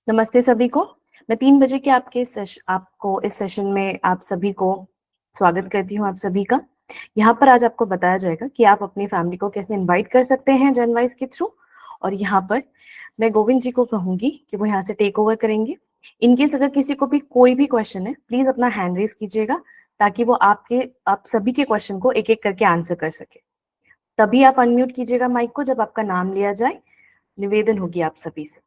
नमस्ते सभी को। मैं 3 बजे के आपको इस सेशन में आप सभी को स्वागत करती हूँ आप सभी का। यहाँ पर आज आपको बताया जाएगा कि आप अपनी फैमिली को कैसे इनवाइट कर सकते हैं जनवाइस के थ्रू। और यहाँ पर मैं गोविंद जी को कहूँगी कि वो यहाँ से टेक ओवर करेंगे। इनकेस अगर किसी को भी कोई भी क्वेश्चन है, प्लीज अपना हैंड रेज कीजिएगा ताकि वो आप सभी के क्वेश्चन को एक-एक करके आंसर कर सके। तभी आप अनम्यूट कीजिएगा माइक को जब आपका नाम लिया जाए। निवेदन होगी आप सभी से।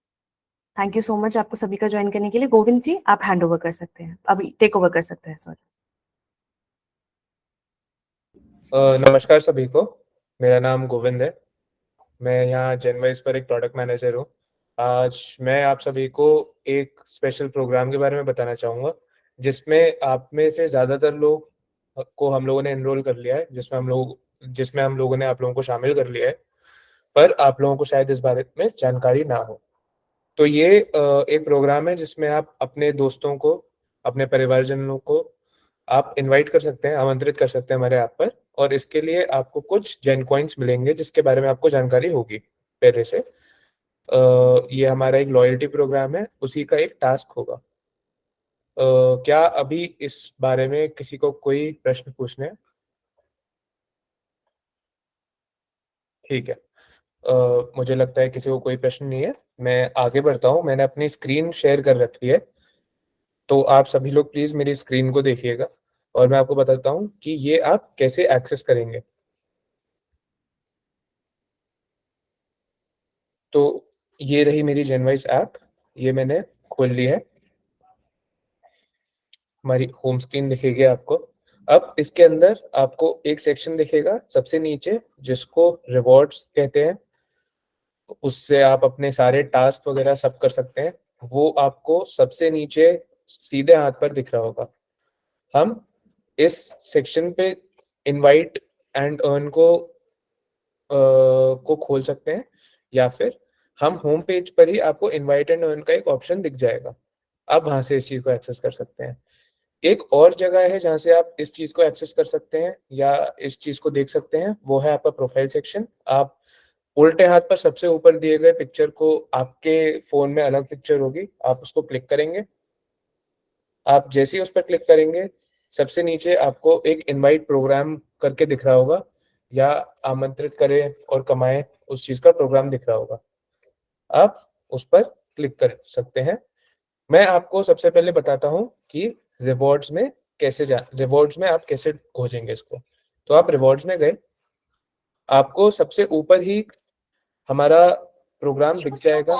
थैंक यू सो मच आपको सभी का ज्वाइन करने के लिए। गोविंद जी आप हैंड ओवर कर सकते हैं, अभी टेक ओवर कर सकते हैं। सॉरी। नमस्कार सभी को, मेरा नाम गोविंद है। मैं यहाँ जेनवाइज पर एक प्रोडक्ट मैनेजर हूँ। आज मैं आप सभी को एक स्पेशल प्रोग्राम के बारे में बताना चाहूँगा जिसमें आप में से ज़्यादातर लोग को हम लोगों ने एनरोल कर लिया है, जिसमें हम लोगों ने आप लोगों को शामिल कर लिया है, पर आप लोगों को शायद इस बारे में जानकारी ना हो। तो ये एक प्रोग्राम है जिसमें आप अपने दोस्तों को, अपने परिवारजनों को आप इनवाइट कर सकते हैं, आमंत्रित कर सकते हैं हमारे ऐप पर। और इसके लिए आपको कुछ जेन कॉइन्स मिलेंगे जिसके बारे में आपको जानकारी होगी पहले से। ये हमारा एक लॉयल्टी प्रोग्राम है, उसी का एक टास्क होगा। क्या अभी इस बारे में किसी को कोई प्रश्न पूछने हैं? ठीक है। मुझे लगता है किसी को कोई प्रश्न नहीं है। मैं आगे बढ़ता हूँ। मैंने अपनी स्क्रीन शेयर कर रखी है, तो आप सभी लोग प्लीज मेरी स्क्रीन को देखिएगा और मैं आपको बताता हूँ कि ये आप कैसे एक्सेस करेंगे। तो ये रही मेरी जेनवाइस ऐप, ये मैंने खोल ली है। हमारी होम स्क्रीन दिखेगी आपको। अब इसके अंदर आपको एक सेक्शन दिखेगा सबसे नीचे जिसको रिवॉर्ड्स कहते हैं। उससे आप अपने सारे टास्क वगैरह सब कर सकते हैं। वो आपको सबसे नीचे सीधे हाथ पर दिख रहा होगा। हम इस सेक्शन पे इनवाइट एंड अर्न को खोल सकते हैं, या फिर हम होम पेज पर ही आपको इनवाइट एंड अर्न का एक ऑप्शन दिख जाएगा। आप वहां से इस चीज को एक्सेस कर सकते हैं। एक और जगह है जहां से आप इस चीज को एक्सेस कर सकते हैं या इस चीज को देख सकते हैं, वो है आपका प्रोफाइल सेक्शन। आप उल्टे हाथ पर सबसे ऊपर दिए गए पिक्चर को, आपके फोन में अलग पिक्चर होगी, आप उसको क्लिक करेंगे। आप जैसे ही उस पर क्लिक करेंगे, सबसे नीचे आपको एक इनवाइट प्रोग्राम करके दिख रहा होगा, या आमंत्रित करें और कमाएं उस चीज का प्रोग्राम दिख रहा होगा। आप उस पर क्लिक कर सकते हैं। मैं आपको सबसे पहले बताता हूं कि रिवॉर्ड्स में आप कैसे खोजेंगे इसको। तो आप रिवॉर्ड्स में गए, आपको सबसे ऊपर ही हमारा प्रोग्राम दिख जाएगा।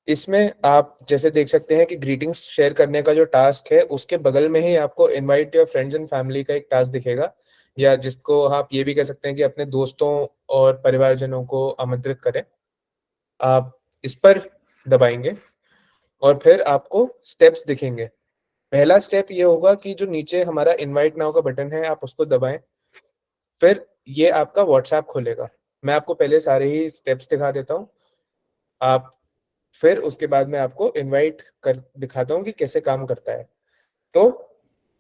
इसमें आप जैसे देख सकते हैं कि ग्रीटिंग्स शेयर करने का जो टास्क है, उसके बगल में ही आपको invite your friends and family का एक टास्क दिखेगा, या जिसको आप ये भी कह सकते हैं कि अपने दोस्तों और परिवारजनों को आमंत्रित करें। आप इस पर दबाएंगे और फिर आपको स्टेप्स दिखेंगे। पहला स्टेप ये होगा कि जो नीचे हमारा इनवाइट नाउ का बटन है, आप उसको दबाएं। फिर ये आपका व्हाट्सएप खोलेगा। मैं आपको पहले सारे ही स्टेप्स दिखा देता हूँ। आप फिर उसके बाद में आपको इनवाइट कर दिखाता हूँ कि कैसे काम करता है। तो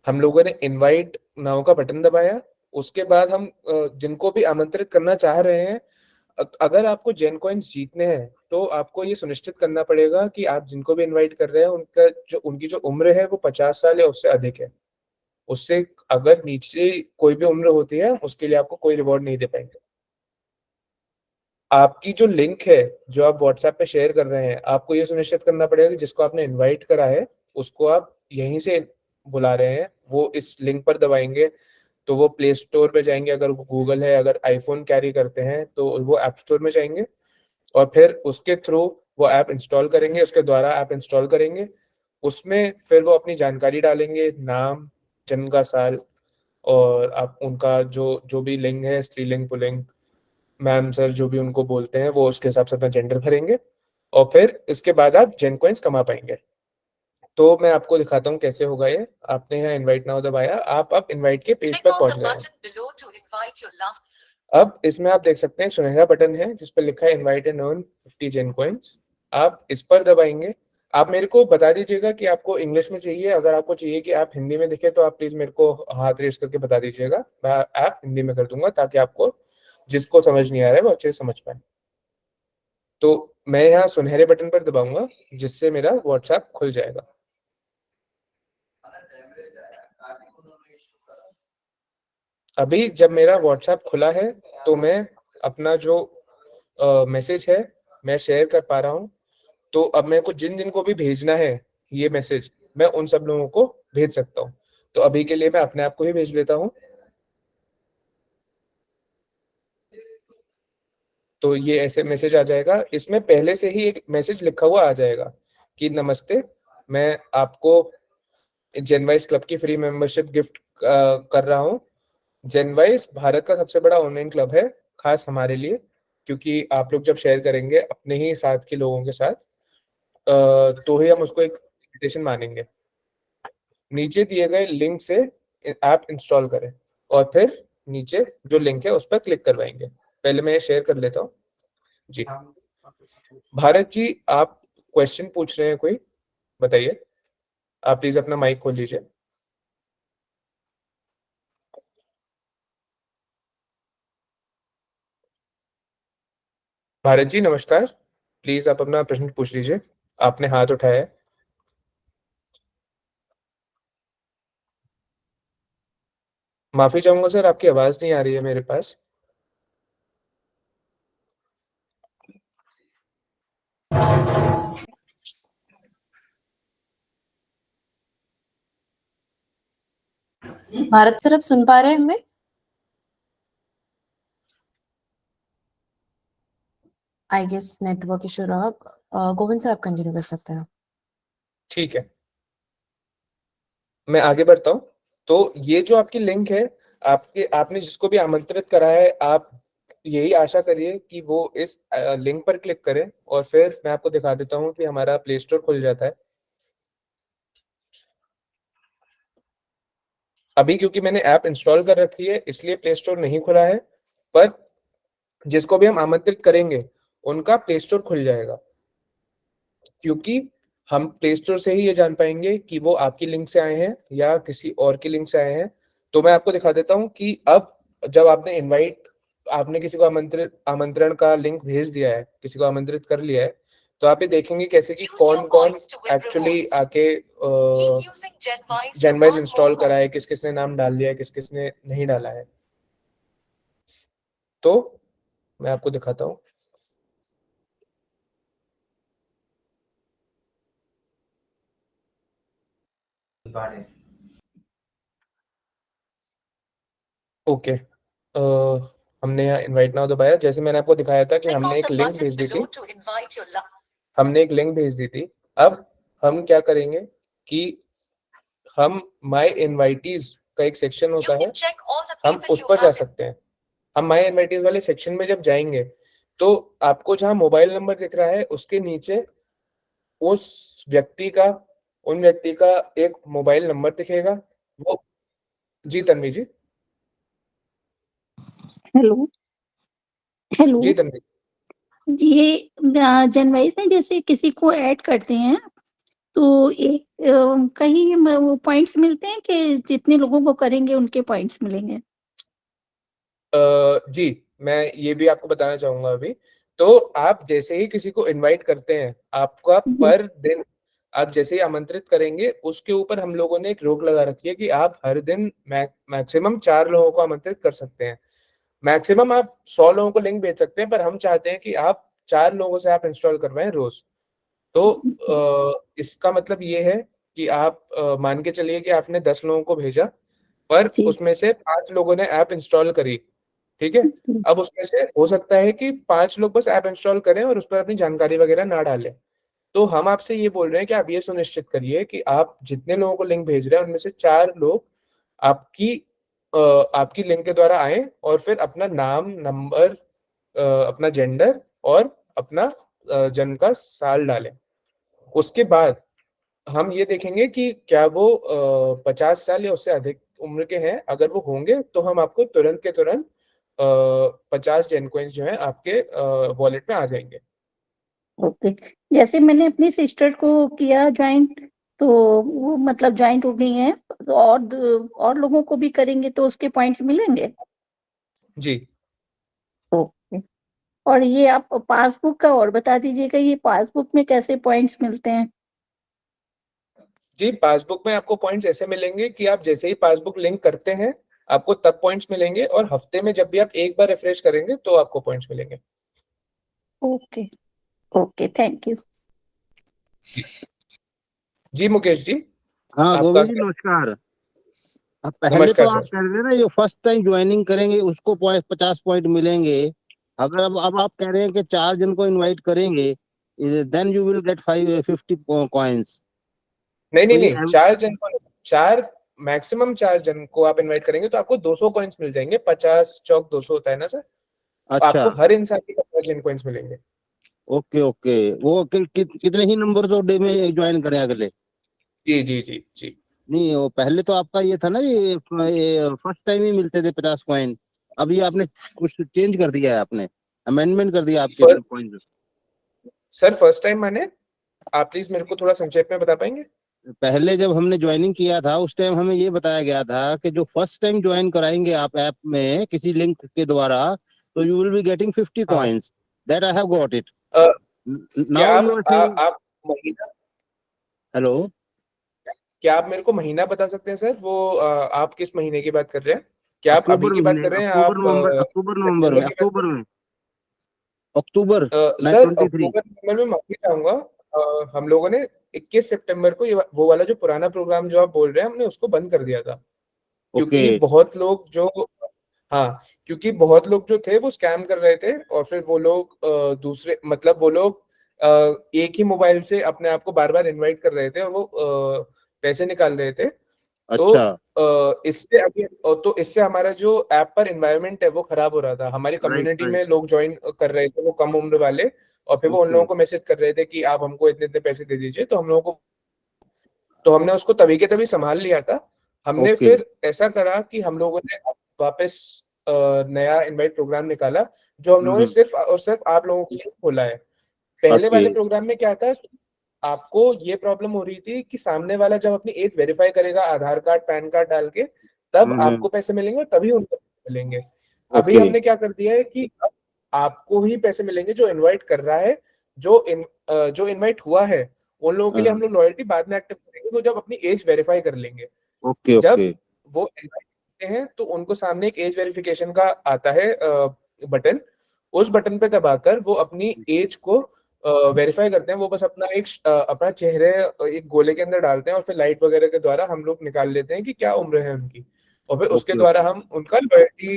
हम लोगों ने इनवाइट नाउ का बटन दबाया। उसके बाद हम जिनको भी आमंत्रित करना चाह रहे हैं, अगर आपको जेन कॉइन्स जीतने हैं तो आपको ये सुनिश्चित करना पड़ेगा कि आप जिनको भी इनवाइट कर रहे हैं उनकी जो उम्र है वो 50 साल या उससे अधिक है। उससे अगर नीचे कोई भी उम्र होती है, उसके लिए आपको कोई रिवॉर्ड नहीं दे पाएंगे। आपकी जो लिंक है जो आप व्हाट्सएप पे शेयर कर रहे हैं, आपको ये सुनिश्चित करना पड़ेगा कि जिसको आपने इनवाइट करा है उसको आप यहीं से बुला रहे हैं। वो इस लिंक पर दबाएंगे तो वो प्ले स्टोर पे जाएंगे, अगर वो गूगल है, अगर आईफोन कैरी करते हैं तो वो ऐप स्टोर में जाएंगे और फिर उसके थ्रू वो ऐप इंस्टॉल करेंगे, उसके द्वारा ऐप इंस्टॉल करेंगे। उसमें फिर वो अपनी जानकारी डालेंगे, नाम, जन्म का साल, और आप उनका जो जो भी लिंग है, स्त्रीलिंग पुल्लिंग, मैम सर जो भी उनको बोलते हैं, वो उसके हिसाब से अपना जेंडर भरेंगे और फिर इसके बाद आप जेन कॉइन्स कमा पाएंगे। तो मैं आपको दिखाता हूँ कैसे होगा ये। आपने यहाँ इनवाइट नाउ दबाया, आप अब इनवाइट के पेज पर पहुंच गए हैं। अब इसमें आप देख सकते हैं सुनहरा बटन है जिस पर लिखा है इनवाइट एंड अर्न 50 जेन कॉइन्स। आप इस पर दबाएंगे। आप मेरे को बता दीजिएगा कि आपको इंग्लिश में चाहिए। अगर आपको चाहिए कि आप हिंदी में दिखे तो आप प्लीज मेरे को हाथ रेस करके बता दीजिएगा, मैं ऐप हिंदी में कर दूंगा ताकि आपको जिसको समझ नहीं आ रहा है वो अच्छे से समझ पाए। तो मैं यहाँ सुनहरे बटन पर दबाऊंगा जिससे मेरा व्हाट्सएप खुल जाएगा। अभी जब मेरा व्हाट्सएप खुला है तो मैं अपना जो मैसेज है मैं शेयर कर पा रहा हूँ। तो अब मेरे को जिन जिन को भी भेजना है ये मैसेज, मैं उन सब लोगों को भेज सकता हूँ। तो अभी के लिए मैं अपने आप को ही भेज लेता हूँ। तो ये ऐसे मैसेज आ जाएगा, इसमें पहले से ही एक मैसेज लिखा हुआ आ जाएगा कि नमस्ते, मैं आपको जेनवाइज क्लब की फ्री मेंबरशिप गिफ्ट कर रहा हूँ। जेनवाइज भारत का सबसे बड़ा ऑनलाइन क्लब है, खास हमारे लिए, क्योंकि आप लोग जब शेयर करेंगे अपने ही साथ के लोगों के साथ तो ही हम उसको एक इन्विटेशन मानेंगे। नीचे दिए गए लिंक से ऐप इंस्टॉल करें और फिर नीचे जो लिंक है उस पर क्लिक करवाएंगे। पहले मैं ये शेयर कर लेता हूँ जी। भारत जी, आप क्वेश्चन पूछ रहे हैं कोई, बताइए। आप प्लीज अपना माइक खोल लीजिए। भारत जी नमस्कार, प्लीज आप अपना प्रश्न पूछ लीजिए, आपने हाथ उठाया है। माफी चाहूंगा सर, आपकी आवाज नहीं आ रही है मेरे पास। भारत सर, आप सुन पा रहे हैं हमें? आई गेस नेटवर्क इशू रहा। गोविंद साहब कंटिन्यू कर सकते हैं। ठीक है, मैं आगे बढ़ता हूँ। तो ये जो आपकी लिंक है, आपने जिसको भी आमंत्रित करा है, आप यही आशा करिए कि वो इस लिंक पर क्लिक करें और फिर मैं आपको दिखा देता हूँ कि हमारा प्ले स्टोर खुल जाता है। अभी क्योंकि मैंने ऐप इंस्टॉल कर रखी है इसलिए प्ले स्टोर नहीं खुला है, पर जिसको भी हम आमंत्रित करेंगे उनका प्ले स्टोर खुल जाएगा, क्योंकि हम प्ले स्टोर से ही ये जान पाएंगे कि वो आपकी लिंक से आए हैं या किसी और की लिंक से आए हैं। तो मैं आपको दिखा देता हूँ कि अब जब आपने किसी को आमंत्रण का लिंक भेज दिया है, किसी को आमंत्रित कर लिया है, तो आप ये देखेंगे कैसे कि कौन कौन एक्चुअली आके जेनवाइज इंस्टॉल करा है, किस किसने नाम डाल दिया है, किस किसने नहीं डाला है। तो मैं आपको दिखाता हूँ। ओके, हमने यहाँ इनवाइट नाउ दबाया। जैसे मैंने आपको दिखाया था कि हमने एक लिंक भेज दी थी, अब हम क्या करेंगे कि हम माय इनवाइटीज का एक सेक्शन होता है, हम उस पर जा सकते हैं। हम माय इनवाइटीज वाले सेक्शन में जब जाएंगे तो आपको जहाँ मोबाइल नंबर दिख रहा है उसके नीचे उस व्यक्ति का उन व्यक्ति का एक मोबाइल नंबर दिखेगा। वो जी तन्वी जी। हेलो हेलो जी तन्वी जी, ये जनवरी में जैसे किसी को ऐड करते हैं तो एक कहीं वो पॉइंट्स मिलते हैं कि जितने लोगों को करेंगे उनके पॉइंट्स मिलेंगे? जी, मैं ये भी आपको बताना चाहूंगा अभी। तो आप जैसे ही किसी को इनवाइट करते हैं, आपका जी पर दिन, आप जैसे ही आमंत्रित करेंगे उसके ऊपर हम लोगों ने एक रोक लगा रखी है कि आप हर दिन मैक्सिमम 4 लोगों को आमंत्रित कर सकते हैं। मैक्सिमम आप 100 लोगों को लिंक भेज सकते हैं, पर हम चाहते हैं कि आप 4 लोगों से आप इंस्टॉल करवाएं रोज। तो इसका मतलब ये है कि आप मान के चलिए कि आपने 10 लोगों को भेजा, पर जी उसमें से 5 लोगों ने ऐप इंस्टॉल करी, ठीक है। जी अब उसमें से हो सकता है कि 5 लोग बस ऐप इंस्टॉल करें और उस पर अपनी जानकारी वगैरह ना डालें। तो हम आपसे ये बोल रहे हैं कि आप ये सुनिश्चित करिए कि आप जितने लोगों को लिंक भेज रहे हैं उनमें से 4 लोग आपकी आपकी लिंक के द्वारा आए और फिर अपना नाम, नंबर, अपना जेंडर और अपना जन्म का साल डालें। उसके बाद हम ये देखेंगे कि क्या वो 50 साल या उससे अधिक उम्र के हैं। अगर वो होंगे तो हम आपको तुरंत के तुरंत 50 जेन कॉइन्स जो है आपके वॉलेट में आ जाएंगे। ओके। जैसे मैंने अपनी सिस्टर को किया ज्वाइंट तो वो मतलब ज्वाइंट हो गई हैं, तो और लोगों को भी करेंगे तो उसके पॉइंट्स मिलेंगे? जी, ओके। और ये आप पासबुक का और बता दीजिएगा, ये पासबुक में कैसे पॉइंट्स मिलते हैं? जी, पासबुक में आपको पॉइंट्स ऐसे मिलेंगे कि आप जैसे ही पासबुक लिंक करते हैं, आपको तब पॉइंट्स मिलेंगे, और हफ्ते में जब भी आप एक बार रिफ्रेश करेंगे तो आपको पॉइंट्स मिलेंगे। Okay, okay, thank you. जी, जी मुकेश जी, हाँ आपका गोविंद जी नमस्कार। अब पहले नमस्कार तो आप सर। कह रहे थे ना जो फर्स्ट टाइम ज्वाइनिंग करेंगे उसको 50 पॉइंट मिलेंगे। अगर अब आप कह रहे हैं कि 4 जन को इनवाइट करेंगे, then you will get 50 coins. नहीं तो नहीं ये नहीं, 4 जन को, चार मैक्सिमम 4 जन को आप इनवाइट करेंगे तो आपको 200 कॉइन्स मिल जाएंगे। 50 चौक 200 होता है ना सर, तो अच्छा, आपको हर इंसान के 50 कॉइन्स मिलेंगे। Okay okay. वो कितने ही नंबर तो डे में ज्वाइन करें अगले? जी जी जी जी। नहीं, वो पहले तो आपका ये था ना, ये फर्स्ट टाइम ही मिलते थे 50 कॉइन। अभी आपने कुछ चेंज कर दिया है, आपने अमेंडमेंट कर दिया आपके इसमें first point. Sir, first time माने आप प्लीज मेरे को थोड़ा संक्षेप में बता पाएंगे? पहले जब हमने ज्वाइनिंग किया था उस टाइम हमें ये बताया गया था कि जो फर्स्ट टाइम ज्वाइन कराएंगे आप ऐप में किसी लिंक के द्वारा, तो यू विल बी गेटिंग 50 हाँ। Coins. That I have got it. Uh, क्या नाउ यू आर सेइंग आप महीना, हेलो। क्या आप मेरे को महीना बता सकते हैं सर? वो आप किस महीने की बात कर रहे हैं? क्या आप अभी अक्टूबर की बात महीने, कर रहे हैं? अक्टूबर आप नवंबर, अक्टूबर नवंबर में, सितंबर की बात कर अक्टूबर रहे में, अक्टूबर हैं? सर 23। अक्टूबर नवंबर में माफी चाहूंगा, हम लोगों ने 21 सितंबर को वो वाला जो पुराना प्रोग्राम जो आप बोल रहे हैं, हमने उसको बंद कर दिया था। ओके। क्योंकि बहुत लोग जो, हाँ, क्योंकि बहुत लोग जो थे वो स्कैम कर रहे थे, और फिर वो लोग दूसरे, मतलब वो लोग एक ही मोबाइल से अपने आप को बार बार इनवाइट कर रहे थे, और वो पैसे निकाल रहे थे। तो अच्छा। इससे हमारा जो ऐप पर एनवायरनमेंट है वो खराब हो रहा था। हमारी राइट कम्युनिटी राइट। में लोग ज्वाइन कर रहे थे, वो कम उम्र वाले, और फिर वो उन ओके लोगों को मैसेज कर रहे थे कि आप हमको इतने इतने पैसे दे दीजिए, तो हम लोगों को, तो हमने उसको तभी के तभी संभाल लिया था। हमने ओके। फिर ऐसा करा कि हम लोगों ने वापस नया इनवाइट प्रोग्राम निकाला, जो हम लोगों ने सिर्फ और सिर्फ आप लोगों के लिए खोला है। पहले ओके। वाले प्रोग्राम में क्या था, आपको ये प्रॉब्लम हो रही थी कि सामने वाला जब अपनी एज वेरीफाई करेगा आधार कार्ड पैन कार्ड डाल के, तब आपको पैसे मिलेंगे और तभी उनको पैसे मिलेंगे। अभी ओके। हमने क्या कर दिया है कि अब आपको ही पैसे मिलेंगे जो इनवाइट कर रहा है। जो इनवाइट हुआ है उन लोगों के लिए हम लोग लॉयल्टी बाद में एक्टिव करेंगे, वो जब अपनी एज वेरीफाई कर लेंगे। ओके जब ओके। वो इनवाइट करते हैं तो उनको सामने एक एज वेरिफिकेशन का आता है बटन। उस बटन पे दबाकर वो अपनी एज को वेरीफाई करते हैं। वो बस अपना चेहरे एक गोले के अंदर डालते हैं, और फिर लाइट वगैरह के द्वारा हम लोग निकाल लेते हैं कि क्या उम्र है उनकी, और फिर उसके ओके द्वारा हम उनका लॉयल्टी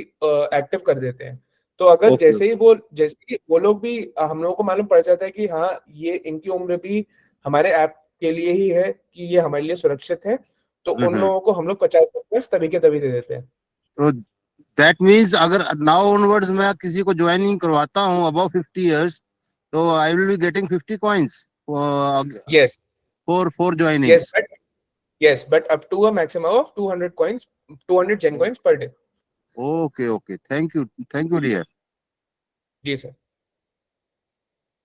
एक्टिव कर देते हैं। तो अगर ओके। जैसे ही वो लोग भी, हम लोगों को मालूम पड़ जाता है कि हाँ, ये इनकी उम्र भी हमारे ऐप के लिए ही है, कि ये हमारे लिए सुरक्षित है, तो उन लोगों को हम लोग 50 तभी के तभी दे देते हैं। तो दैट मीन्स अगर नाउ ऑनवर्ड्स मैं किसी को ज्वाइनिंग करवाता हूँ अबव 50 years, तो I will be getting 50 coins yes for yes joinings. But yes but up to a maximum of 200 coins, 200 zen coins per day. Okay okay, thank you dear. जी sir.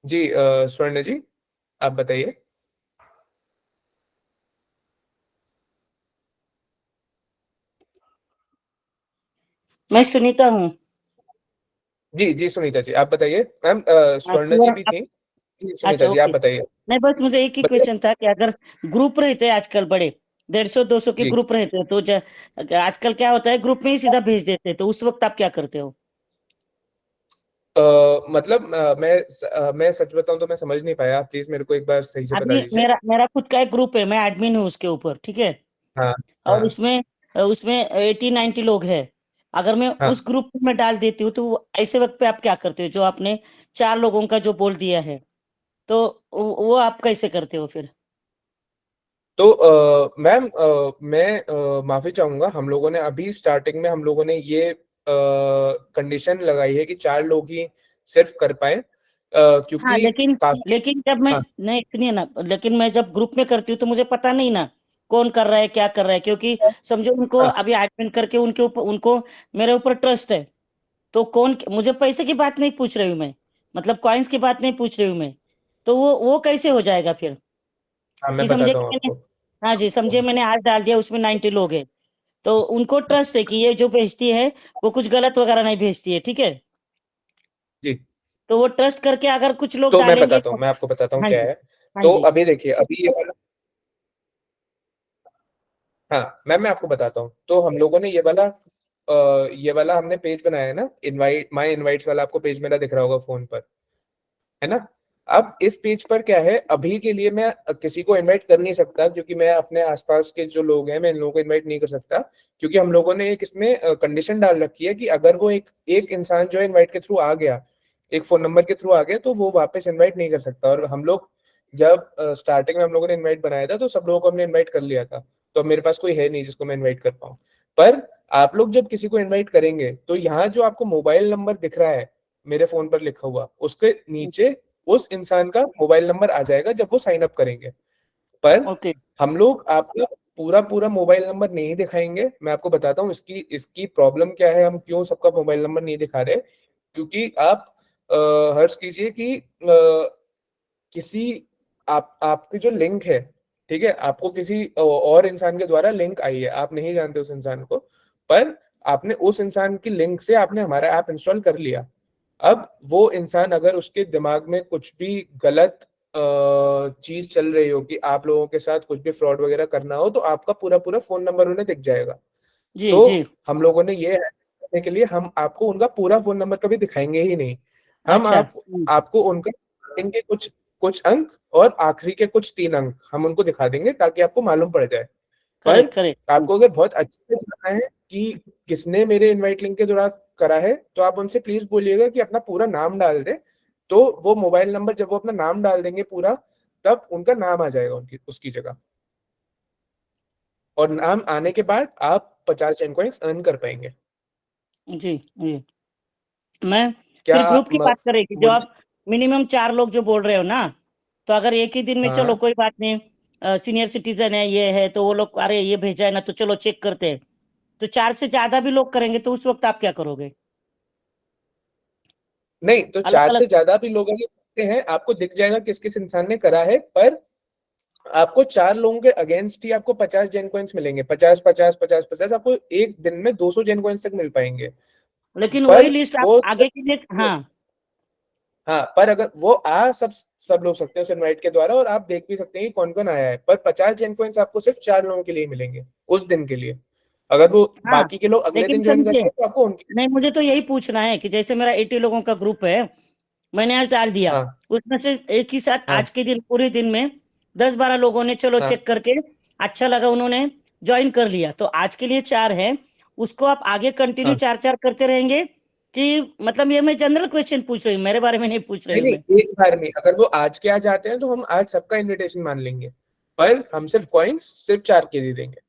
जी स्वर्ण जी, आप बताइए। मैं सुनीता हूँ। जी जी सुनीता जी, आप बताइए। मैम स्वर्ण जी भी थी। जी सुनीता अच्छा, जी, आप ओके। बताइए। नहीं, बस मुझे एक ही बताइए। क्वेश्चन था कि अगर ग्रुप रहते हैं आजकल बड़े 150-200 के जी ग्रुप रहते हैं, तो आजकल क्या होता है, ग्रुप में ही सीधा भेज देते हैं, तो उस वक्त आप क्या करते हो? मतलब मैं सच बताऊं तो मैं समझ नहीं पाया, प्लीज मेरे को एक बार सही से बता अभी दीजिए। मेरा मेरा खुद का एक ग्रुप है, मैं एडमिन हूँ उसके ऊपर, ठीक है। हाँ और हाँ उसमें उसमें 80-90 लोग हैं। अगर मैं हाँ। उस ग्रुप में डाल देती हूँ, तो ऐसे वक्त पे आप क्या करते हो, जो आपने 4 लोगों का जो बोल दिया है, तो वो आप कैसे करते हो फिर? तो मैम, मैं माफी चाहूंगा, हम लोगों ने अभी स्टार्टिंग में हम लोगों ने ये कंडीशन लगाई है कि 4 लोग ही सिर्फ कर पाए, हाँ, क्योंकि लेकिन काफी। लेकिन जब मैं, हाँ नहीं सुनिए ना, लेकिन मैं जब ग्रुप में करती हूँ तो मुझे पता नहीं ना कौन कर रहा है क्या कर रहा है, क्योंकि समझो उनको हाँ अभी एडमिन करके उनके ऊपर, उनको मेरे ऊपर ट्रस्ट है। तो कौन, मुझे पैसे की बात नहीं पूछ रही हूँ मैं, मतलब कॉइन्स की बात नहीं पूछ रही हूँ मैं। तो वो कैसे हो जाएगा फिर? हाँ, मैं कि समझे बताता कि हूँ मैंने, आपको। हाँ जी, समझे मैंने आज डाल दिया, उसमें 90 लोग हैं, तो उनको ट्रस्ट है कि ये जो भेजती है वो कुछ गलत वगैरह नहीं भेजती है, ठीक है। तो वो ट्रस्ट करके अगर कुछ लोग तो मैं डालेंगे बताता हूँ, मैं आपको बताता हूँ हाँ क्या जी, है। हाँ तो जी, अभी देखिए, अभी ये वाला, हाँ मैं आपको बताता हूँ। तो हम लोगों ने ये वाला हमने पेज बनाया है ना, इनवाइट माय इनवाइट्स वाला, आपको पेज मेरा दिख रहा होगा फोन पर, है ना। अब इस पेज पर क्या है, अभी के लिए मैं किसी को इनवाइट कर नहीं सकता, क्योंकि मैं अपने आसपास के जो लोग हैं मैं इन लोगों को इनवाइट नहीं कर सकता, क्योंकि हम लोगों ने एक इसमें कंडीशन डाल रखी है कि अगर वो एक एक इंसान जो है इनवाइट के थ्रू आ गया, एक फोन नंबर के थ्रू आ गया, तो वो वापस इनवाइट नहीं कर सकता। और हम लोग जब स्टार्टिंग में हम लोगों ने इनवाइट बनाया था, तो सब लोगों को हमने इनवाइट कर लिया था, तो अब मेरे पास कोई है नहीं जिसको मैं इनवाइट कर पाऊँ। पर आप लोग जब किसी को इनवाइट करेंगे, तो यहाँ जो आपको मोबाइल नंबर दिख रहा है मेरे फोन पर लिखा हुआ, उसके नीचे उस इंसान का मोबाइल नंबर आ जाएगा जब वो साइन अप करेंगे। पर ओके, हम लोग आपको पूरा पूरा मोबाइल नंबर नहीं दिखाएंगे। मैं आपको बताता हूँ इसकी इसकी प्रॉब्लम क्या है, हम क्यों सबका मोबाइल नंबर नहीं दिखा रहे। क्योंकि आप हर्ष कीजिए कि किसी आपकी जो लिंक है, ठीक है, आपको किसी और इंसान के द्वारा लिंक आई है, आप नहीं जानते उस इंसान को, पर आपने उस इंसान की लिंक से आपने हमारा ऐप इंस्टॉल कर लिया। अब वो इंसान अगर उसके दिमाग में कुछ भी गलत चीज चल रही हो कि आप लोगों के साथ कुछ भी फ्रॉड वगैरह करना हो, तो आपका पूरा पूरा फोन नंबर उन्हें दिख जाएगा। जी, तो जी, हम लोगों ने ये करने के लिए हम आपको उनका पूरा फोन नंबर कभी दिखाएंगे ही नहीं। हम अच्छा, आपको उनका starting के कुछ कुछ अंक और आखिरी के कुछ 3 अंक हम उनको दिखा देंगे, ताकि आपको मालूम पड़ जाए। पर करेक्ट, करेक्ट, आपको अगर बहुत अच्छे से जानना है कि किसने मेरे इनवाइट लिंक के दौरान करा है, तो आप उनसे प्लीज बोलिएगा कि अपना पूरा नाम डाल दे। तो वो मोबाइल नंबर जब वो अपना नाम डाल देंगे पूरा, तब उनका नाम आ जाएगा उनकी उसकी जगह, और नाम आने के बाद आप 50 चैन कॉइन्स अर्न कर पाएंगे। जी, जी। मैं क्या फिर ग्रुप की म, बात करें कि जो मुझे आप मिनिमम 4 लोग जो बोल रहे हो ना, तो अगर एक ही दिन में चलो हाँ, कोई बात नहीं, सीनियर सिटीजन है ये है, तो वो लोग अरे ये भेजा है ना, तो चलो चेक करते हैं। तो 4 से ज्यादा भी लोग करेंगे तो उस वक्त आप क्या करोगे? नहीं तो अलग 4 अलग से ज्यादा भी लोग अगर करते हैं, आपको दिख जाएगा किस किस इंसान ने करा है। पर आपको 4 लोगों के अगेंस्ट ही आपको 50 जेन कॉइन्स मिलेंगे, 50 50 50 50, आपको एक दिन में 200 जेन कॉइन्स तक मिल पाएंगे। लेकिन वही पर लिस्ट आप वो आगे के लिए हाँ, हाँ, पर अगर वो सब लोग सकते हैं उस इनवाइट के द्वारा, और आप देख भी सकते हैं कि कौन कौन आया है। पर 50 जेन कॉइन्स आपको सिर्फ 4 लोगों के लिए मिलेंगे उस दिन के लिए। अगर वो हाँ, बाकी के लोग अगले लेकिन दिन ज्वाइन करते समझिए, हैं, तो आपको उनके नहीं मुझे तो यही पूछना है कि जैसे मेरा 80 लोगों का ग्रुप है, मैंने आज डाल दिया, हाँ उसमें से एक ही साथ हाँ आज के दिन पूरे दिन में 10-12 लोगों ने चलो हाँ चेक करके अच्छा लगा, उन्होंने ज्वाइन कर लिया, तो आज के लिए 4 है। उसको आप आगे कंटिन्यू हाँ। 4-4 करते रहेंगे कि मतलब ये मैं जनरल क्वेश्चन पूछ रही हूँ, मेरे बारे में नहीं पूछ रही नहीं हूँ मैं। नहीं, एक बार में अगर वो आज के आज आते हैं, तो हम आज सबका इनविटेशन मान लेंगे, पर हम सिर्फ कॉइन्स सिर्फ 4 के दे देंगे।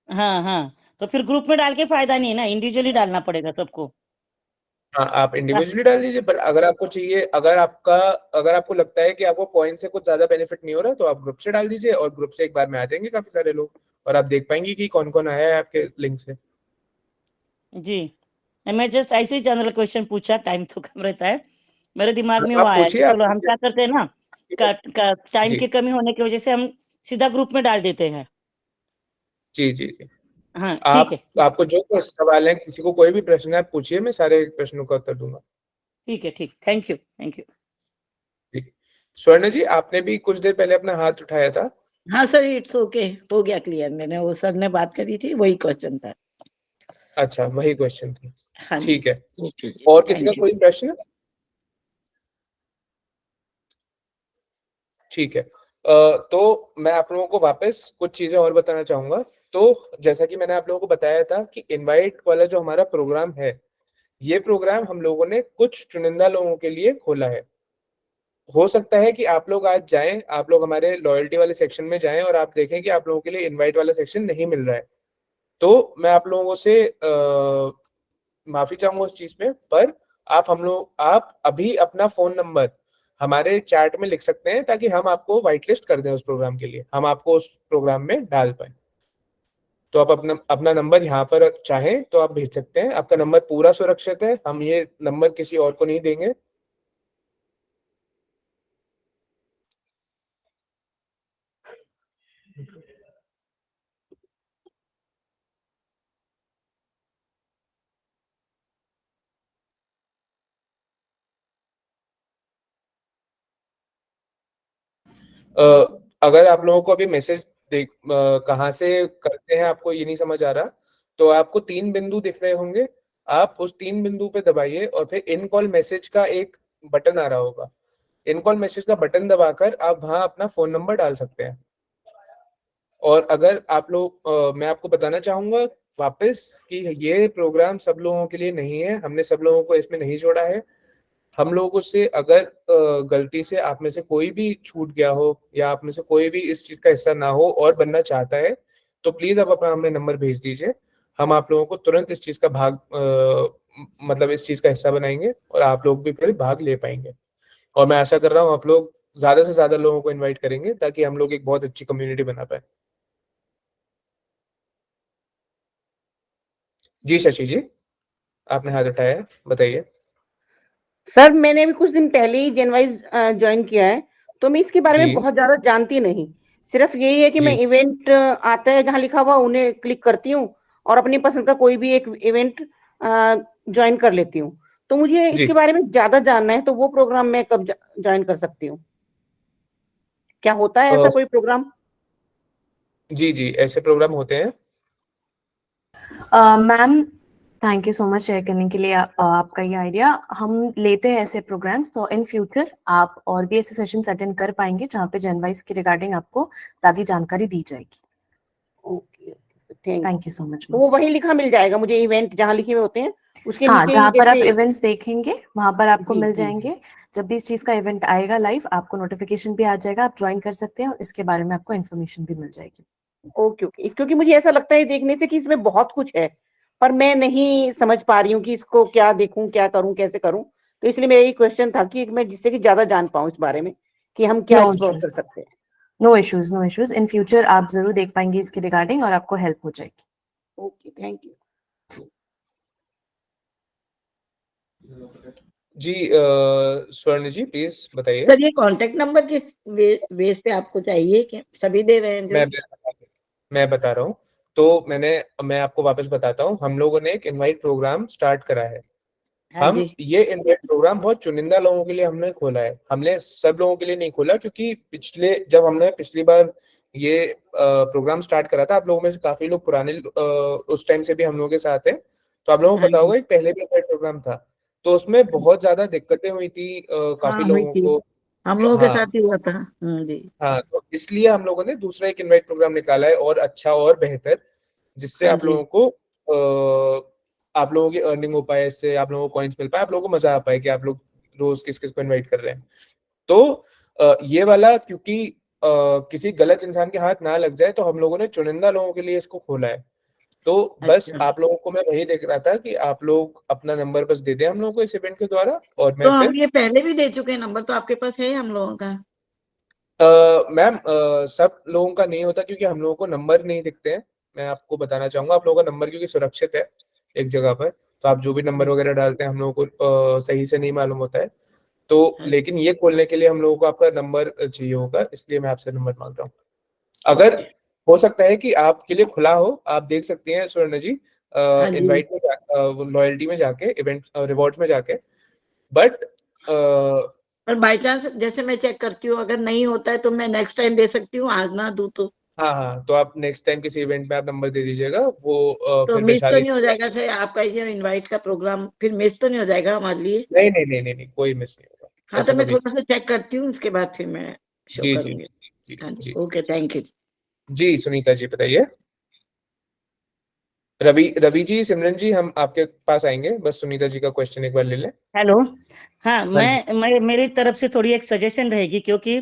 हाँ, हाँ, तो फिर ग्रुप में डाल के फायदा नहीं है ना, इंडिविजुअली डालना पड़ेगा सबको। हाँ, आप इंडिविजुअली डाल दीजिए, पर अगर आपको चाहिए, अगर आपको लगता है कि आपको कॉइन से कुछ ज्यादा बेनिफिट नहीं हो रहा, तो आप ग्रुप से डाल दीजिए, और ग्रुप से एक बार में आ जाएंगे काफी सारे लोग, और आप देख पाएंगे कि कौन कौन आया है आपके लिंक से। जी, नहीं, मैं जस्ट ऐसे ही जनरल क्वेश्चन पूछा, टाइम तो कम रहता है, मेरे दिमाग में वो आप आया कि पूछिए, आप चलो हम पूछिए। क्या करते हैं ना, टाइम जी की कमी होने की वजह से हम सीधा ग्रुप में डाल देते हैं। जी जी जी। हाँ, ठीक आप है, आपको जो कोई सवाल है, किसी को कोई भी प्रश्न है, आप पूछिए, मैं सारे प्रश्नों का उत्तर दूंगा। ठीक है, ठीक, थैंक यू, थैंक यू। जी। स्वर्ण जी, आपने भी कुछ देर पहले अपना हाथ उठाया था। हाँ सर, इट्स ओके, हो गया क्लियर। मैंने वो सर ने बात करी थी, वही क्वेश्चन था। अच्छा, वही क्वेश्चन थी। हाँ जी, ठीक है, ओके जी, और किसी का थैंक यू। कोई प्रश्न? ठीक है, तो मैं आप लोगों को वापस कुछ चीजें और बताना चाहूंगा। तो जैसा कि मैंने आप लोगों को बताया था कि इनवाइट वाला जो हमारा प्रोग्राम है, ये प्रोग्राम हम लोगों ने कुछ चुनिंदा लोगों के लिए खोला है। हो सकता है कि आप लोग आज जाएं, आप लोग हमारे लॉयल्टी वाले सेक्शन में जाएं, और आप देखें कि आप लोगों के लिए इनवाइट वाला सेक्शन नहीं मिल रहा है। तो मैं आप लोगों से माफी चाहूंगा उस चीज में। पर आप अभी अपना फोन नंबर हमारे चैट में लिख सकते हैं, ताकि हम आपको व्हाइट लिस्ट कर दें उस प्रोग्राम के लिए, हम आपको उस प्रोग्राम में डाल पाए। तो आप अपना अपना नंबर यहाँ पर चाहें तो आप भेज सकते हैं। आपका नंबर पूरा सुरक्षित है, हम ये नंबर किसी और को नहीं देंगे। अगर आप लोगों को अभी मैसेज कहाँ से करते हैं आपको ये नहीं समझ आ रहा, तो आपको 3 बिंदु दिख रहे होंगे, आप उस 3 बिंदु पे दबाइए और फिर इन कॉल मैसेज का एक बटन आ रहा होगा, इन कॉल मैसेज का बटन दबाकर आप वहां अपना फोन नंबर डाल सकते हैं। और अगर आप लोग मैं आपको बताना चाहूंगा वापस कि ये प्रोग्राम सब लोगों के लिए नहीं है, हमने सब लोगों को इसमें नहीं जोड़ा है। हम लोगों से अगर गलती से आप में से कोई भी छूट गया हो या आप में से कोई भी इस चीज का हिस्सा ना हो और बनना चाहता है, तो प्लीज आप अपना हमें नंबर भेज दीजिए, हम आप लोगों को तुरंत इस चीज का मतलब इस चीज का हिस्सा बनाएंगे और आप लोग भी फिर भाग ले पाएंगे। और मैं आशा कर रहा हूँ आप लोग ज्यादा से ज्यादा लोगों को इन्वाइट करेंगे ताकि हम लोग एक बहुत अच्छी कम्युनिटी बना पाए। जी शशि जी, आपने हाथ उठाया है, बताइए। सर मैंने भी कुछ दिन पहले ही जनवाइज ज्वाइन किया है, तो मैं इसके बारे में जी बहुत ज्यादा जानती नहीं। सिर्फ यही है कि मैं जी इवेंट आता है जहाँ लिखा हुआ उन्हें क्लिक करती हूँ और अपनी पसंद का कोई भी एक इवेंट ज्वाइन कर लेती हूँ। तो मुझे जी इसके बारे में ज्यादा जानना है, तो वो प्रोग्राम मैं कब ज्वाइन कर सकती हूँ? क्या होता है अ, ऐसा कोई प्रोग्राम? जी जी ऐसे प्रोग्राम होते हैं। Ma'am thank you so much share करने के लिए आपका ये आइडिया। हम लेते हैं ऐसे प्रोग्राम्स, तो इन फ्यूचर आप और भी ऐसे सेशंस अटेंड कर पाएंगे जहाँ पे जनवाइज के रिगार्डिंग आपको ज़्यादा जानकारी दी जाएगी। Okay, thank thank you so much वो वही लिखा मिल जाएगा मुझे, इवेंट जहाँ लिखे हुए होते हैं उसके हाँ, नीचे ही जहाँ पर आप जैसे? इवेंट्स देखेंगे वहां पर आपको जी मिल जी जी जाएंगे। जब भी इस चीज का इवेंट आएगा लाइव, आपको नोटिफिकेशन भी आ जाएगा, आप ज्वाइन कर सकते हैं और इसके बारे में आपको इन्फॉर्मेशन भी मिल जाएगी। Okay okay. क्योंकि मुझे ऐसा लगता है देखने से कि इसमें बहुत कुछ है, पर मैं नहीं समझ पा रही हूँ कि इसको क्या देखूं, क्या करूं, कैसे करूं। तो इसलिए मेरा ये क्वेश्चन था कि मैं जिससे कि ज्यादा जान पाऊं इस बारे में कि हम क्या नो एक्सप्लोर इश्यूज, कर सकते हैं। No issues, no issues. In future आप जरूर देख पाएंगे इसके रिगार्डिंग और आपको हेल्प हो जाएगी। Okay, thank you. जी स्वर्ण जी प्लीज बताइए। सर ये कांटेक्ट नंबर किस बेस पे आपको चाहिए? क्या सभी दे रहे हैं जो? मैं बता रहा हूँ। तो मैं आपको वापस बताता हूँ, हम लोगों ने एक इनवाइट प्रोग्राम स्टार्ट करा है। हाँ हम जी। ये इनवाइट प्रोग्राम बहुत चुनिंदा लोगों के लिए हमने खोला है, हमने सब लोगों के लिए नहीं खोला, क्योंकि जब हमने पिछली बार ये प्रोग्राम स्टार्ट करा था, आप लोगों में से काफी लोग पुराने उस टाइम से भी हम लोगों के साथ हैं, तो आप लोगों को हाँ पता जी। होगा एक पहले भी इनवाइट प्रोग्राम था, तो उसमें बहुत ज्यादा दिक्कतें हुई थी काफी हाँ हुई लोगों थी, को। हम लोगों के हाँ साथ ही हुआ था। जी। हाँ, तो इसलिए हम लोगों ने दूसरा एक इनवाइट प्रोग्राम निकाला है और अच्छा और बेहतर, जिससे हाँ आप जी। लोगों को आप लोगों की अर्निंग हो पाए, इससे आप लोगों को कॉइन्स मिल पाए, आप लोगों को मजा आ पाए कि आप लोग रोज किस किस को इनवाइट कर रहे हैं। तो ये वाला क्योंकि किसी गलत इंसान के हाथ ना लग जाए, तो हम लोगों ने चुनिंदा लोगों के लिए इसको खोला है। तो बस अच्छा, आप लोगों को मैं वही देख रहा था कि आप लोग अपना नंबर बस दे दें हम लोगों को इस इवेंट के द्वारा, और तो मैं हम फिर ये पहले भी दे चुके हैं, नंबर तो आपके पास है हम लोगों का। मैम सब लोगों का नहीं होता, क्योंकि हम लोगों को नंबर नहीं दिखते हैं। मैं आपको बताना चाहूंगा, आप लोगों का नंबर क्योंकि सुरक्षित है एक जगह पर, तो आप जो भी नंबर वगैरह डालते हैं हम लोगों को सही से नहीं मालूम होता है। तो हाँ, लेकिन ये खोलने के लिए हम लोगों को आपका नंबर चाहिए होगा, इसलिए मैं आपसे नंबर मांग रहा हूँ। अगर ओके। हो सकता है कि आपके लिए खुला हो, आप देख सकती हैं स्वर्ण जी हाँ जी। इनवाइट में, लॉयल्टी में जाके, इवेंट रिवॉर्ड्स में जाके। बट पर बाय चांस जैसे मैं चेक करती हूँ, अगर नहीं होता है तो मैं नेक्स्ट टाइम दे सकती हूँ, आज ना दूं तो हाँ हाँ, तो आप नेक्स्ट टाइम किसी इवेंट में आप नंबर दे दीजिएगा, वो फिर मिस तो वैशाली। नहीं हो जाएगा सर आपका ये इनवाइट का प्रोग्राम? फिर मिस तो नहीं हो जाएगा हमारे लिए? नहीं नहीं नहीं नहीं नहीं, कोई मिस नहीं होगा, हाँ, तो ऐसा मैं कभी। थोड़ा सा चेक करती हूँ, उसके बाद फिर मैं शो जी जी करूंगी। जी हाँ जी, जी ओके, थैंक यू। जी सुनीता जी बताइए। रवि जी, सिमरन जी, हम आपके पास आएंगे, बस सुनीता जी का क्वेश्चन एक बार ले लें। हेलो। हाँ, हाँ जी मैं मेरी तरफ से थोड़ी एक सजेशन रहेगी, क्योंकि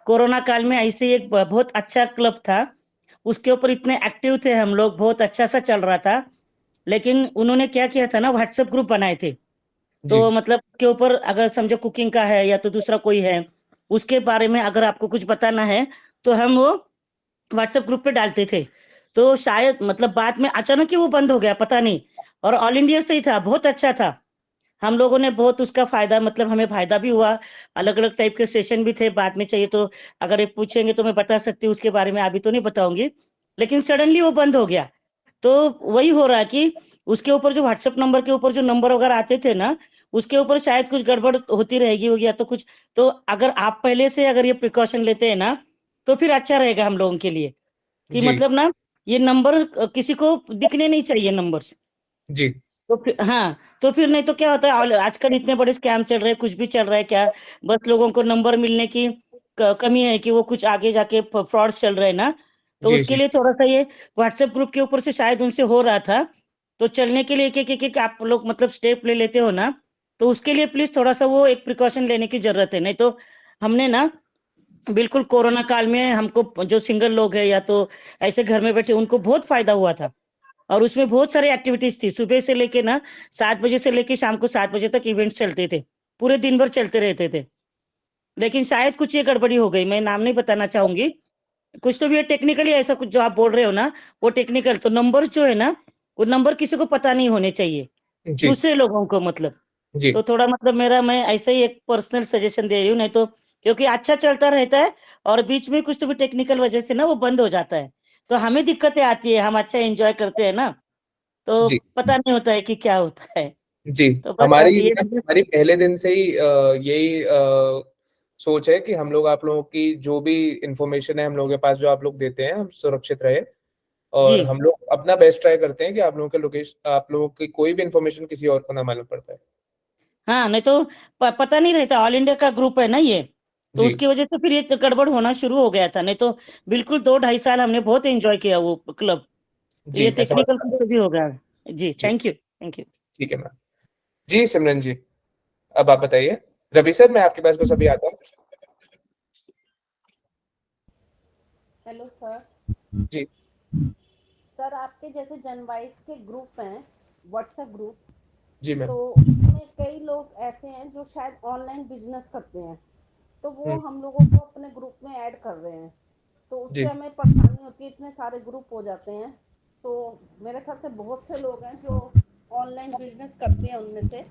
कोरोना काल में ऐसे ही एक बहुत अच्छा क्लब था, उसके ऊपर इतने एक्टिव थे हम लोग, बहुत अच्छा सा चल रहा था। लेकिन उन्होंने क्या किया था ना, व्हाट्सएप ग्रुप बनाए थे। जी तो मतलब के ऊपर अगर समझो कुकिंग का है या तो दूसरा कोई है, उसके बारे में अगर आपको कुछ बताना है तो हम वो व्हाट्सएप ग्रुप पे डालते थे। तो शायद मतलब बाद में अचानक ही वो बंद हो गया, पता नहीं। और ऑल इंडिया से ही था, बहुत अच्छा था। हम लोगों ने बहुत उसका फायदा, मतलब हमें फायदा भी हुआ। अलग अलग टाइप के सेशन भी थे, बाद में चाहिए तो अगर ये पूछेंगे तो मैं बता सकती हूँ उसके बारे में, अभी तो नहीं बताऊंगी। लेकिन सडनली वो बंद हो गया। तो वही हो रहा है कि उसके ऊपर जो व्हाट्सएप नंबर के ऊपर जो नंबर वगैरह आते थे ना, उसके ऊपर शायद कुछ गड़बड़ होती रहेगी होगी या तो कुछ। तो अगर आप पहले से अगर ये प्रिकॉशन लेते हैं ना, तो फिर अच्छा रहेगा हम लोगों के लिए कि जी मतलब ना ये नंबर किसी को दिखने नहीं चाहिए नंबर्स। जी तो फिर हाँ, तो फिर नहीं तो क्या होता है आजकल इतने बड़े स्कैम चल रहे हैं, कुछ भी चल रहा है क्या, बस लोगों को नंबर मिलने की कमी है कि वो कुछ आगे जाके फ्रॉड्स चल रहे हैं ना, तो जी उसके जी लिए थोड़ा-सा ये व्हाट्सएप ग्रुप के ऊपर से शायद उनसे हो रहा था, तो चलने के लिए एक-एक आप लोग मतलब स्टेप ले लेते हो ना, तो उसके लिए प्लीज़ थोड़ा-सा वो एक प्रिकॉशन लेने की ज़रूरत है। नहीं तो हमने ना बिल्कुल कोरोना काल में हमको जो सिंगल लोग हैं या तो ऐसे घर में बैठे उनको बहुत फ़ायदा हुआ था। और उसमें बहुत सारी एक्टिविटीज़ थी। सुबह से लेके ना 7 बजे से लेके शाम को 7 बजे तक इवेंट्स चलते थे। पूरे दिन भर चलते रहते थे। लेकिन शायद कुछ ये गड़बड़ी हो गई, मैं नाम नहीं बताना चाहूँगी। कुछ तो भी ये टेक्निकली ऐसा कुछ जो आप बोल रहे हो ना, वो टेक्निकल तो नंबर्स जो है ना, वो नंबर किसी को पता नहीं होने चाहिए, जी दूसरे लोगों को मतलब। जी तो थोड़ा मतलब मैं ऐसे ही एक पर्सनल सजेशन दे रही हूँ, नहीं तो क्योंकि अच्छा चलता रहता है और बीच में कुछ तो भी टेक्निकल वजह से ना वो बंद हो जाता है। तो हमें दिक्कतें आती है, हम अच्छा एन्जॉय करते हैं ना, तो जी पता नहीं होता है कि क्या होता है। जी तो बस हमारी ये हमारी पहले दिन से ही यही सोच है कि हम लोग आप लोगों की जो भी इंफॉर्मेशन है हम लोगों के पास जो आप लोग देते हैं हम सुरक्षित रहे, जी। और हम लोग अपना बेस्ट ट्राई करते हैं कि आप लोगों के लोकेशन आप लोगों की कोई भी इंफॉर्मेशन किसी और को ना मालूम पड़ पाए। हाँ, नहीं तो पता नहीं रहता, ऑल इंडिया का ग्रुप है ना ये, तो जी उसकी वजह से फिर ये तो गड़बड़ होना शुरू हो गया था, नहीं तो बिल्कुल 2 ढाई साल हमने बहुत एन्जॉय किया वो क्लब। तो जी ये मैं समझ टेक्निकल पा रहा कुछ हूँ। तो भी हो गया। जी, जी थैंक यू, थैंक यू। ठीक है मैम। जी सिमरन जी, अब आप बताइए। रवि सर मैं आपके पास बस अभी आता हूँ। Hello sir. जी सर आपके जैसे जनवाइस के ग्रुप हैं, व्हाट्सएप ग्रुप, जी मैम। तो उसमें कई लोग ऐसे हैं जो शायद ऑनलाइन बिजनेस करते हैं, तो वो हम लोगों को अपने ग्रुप में ऐड कर रहे हैं, तो उससे जी हमें परेशानी होती है, इतने सारे ग्रुप हो जाते हैं। तो मेरे ख्याल से बहुत से लोग हैं जो ऑनलाइन बिजनेस करते हैं उनमें से,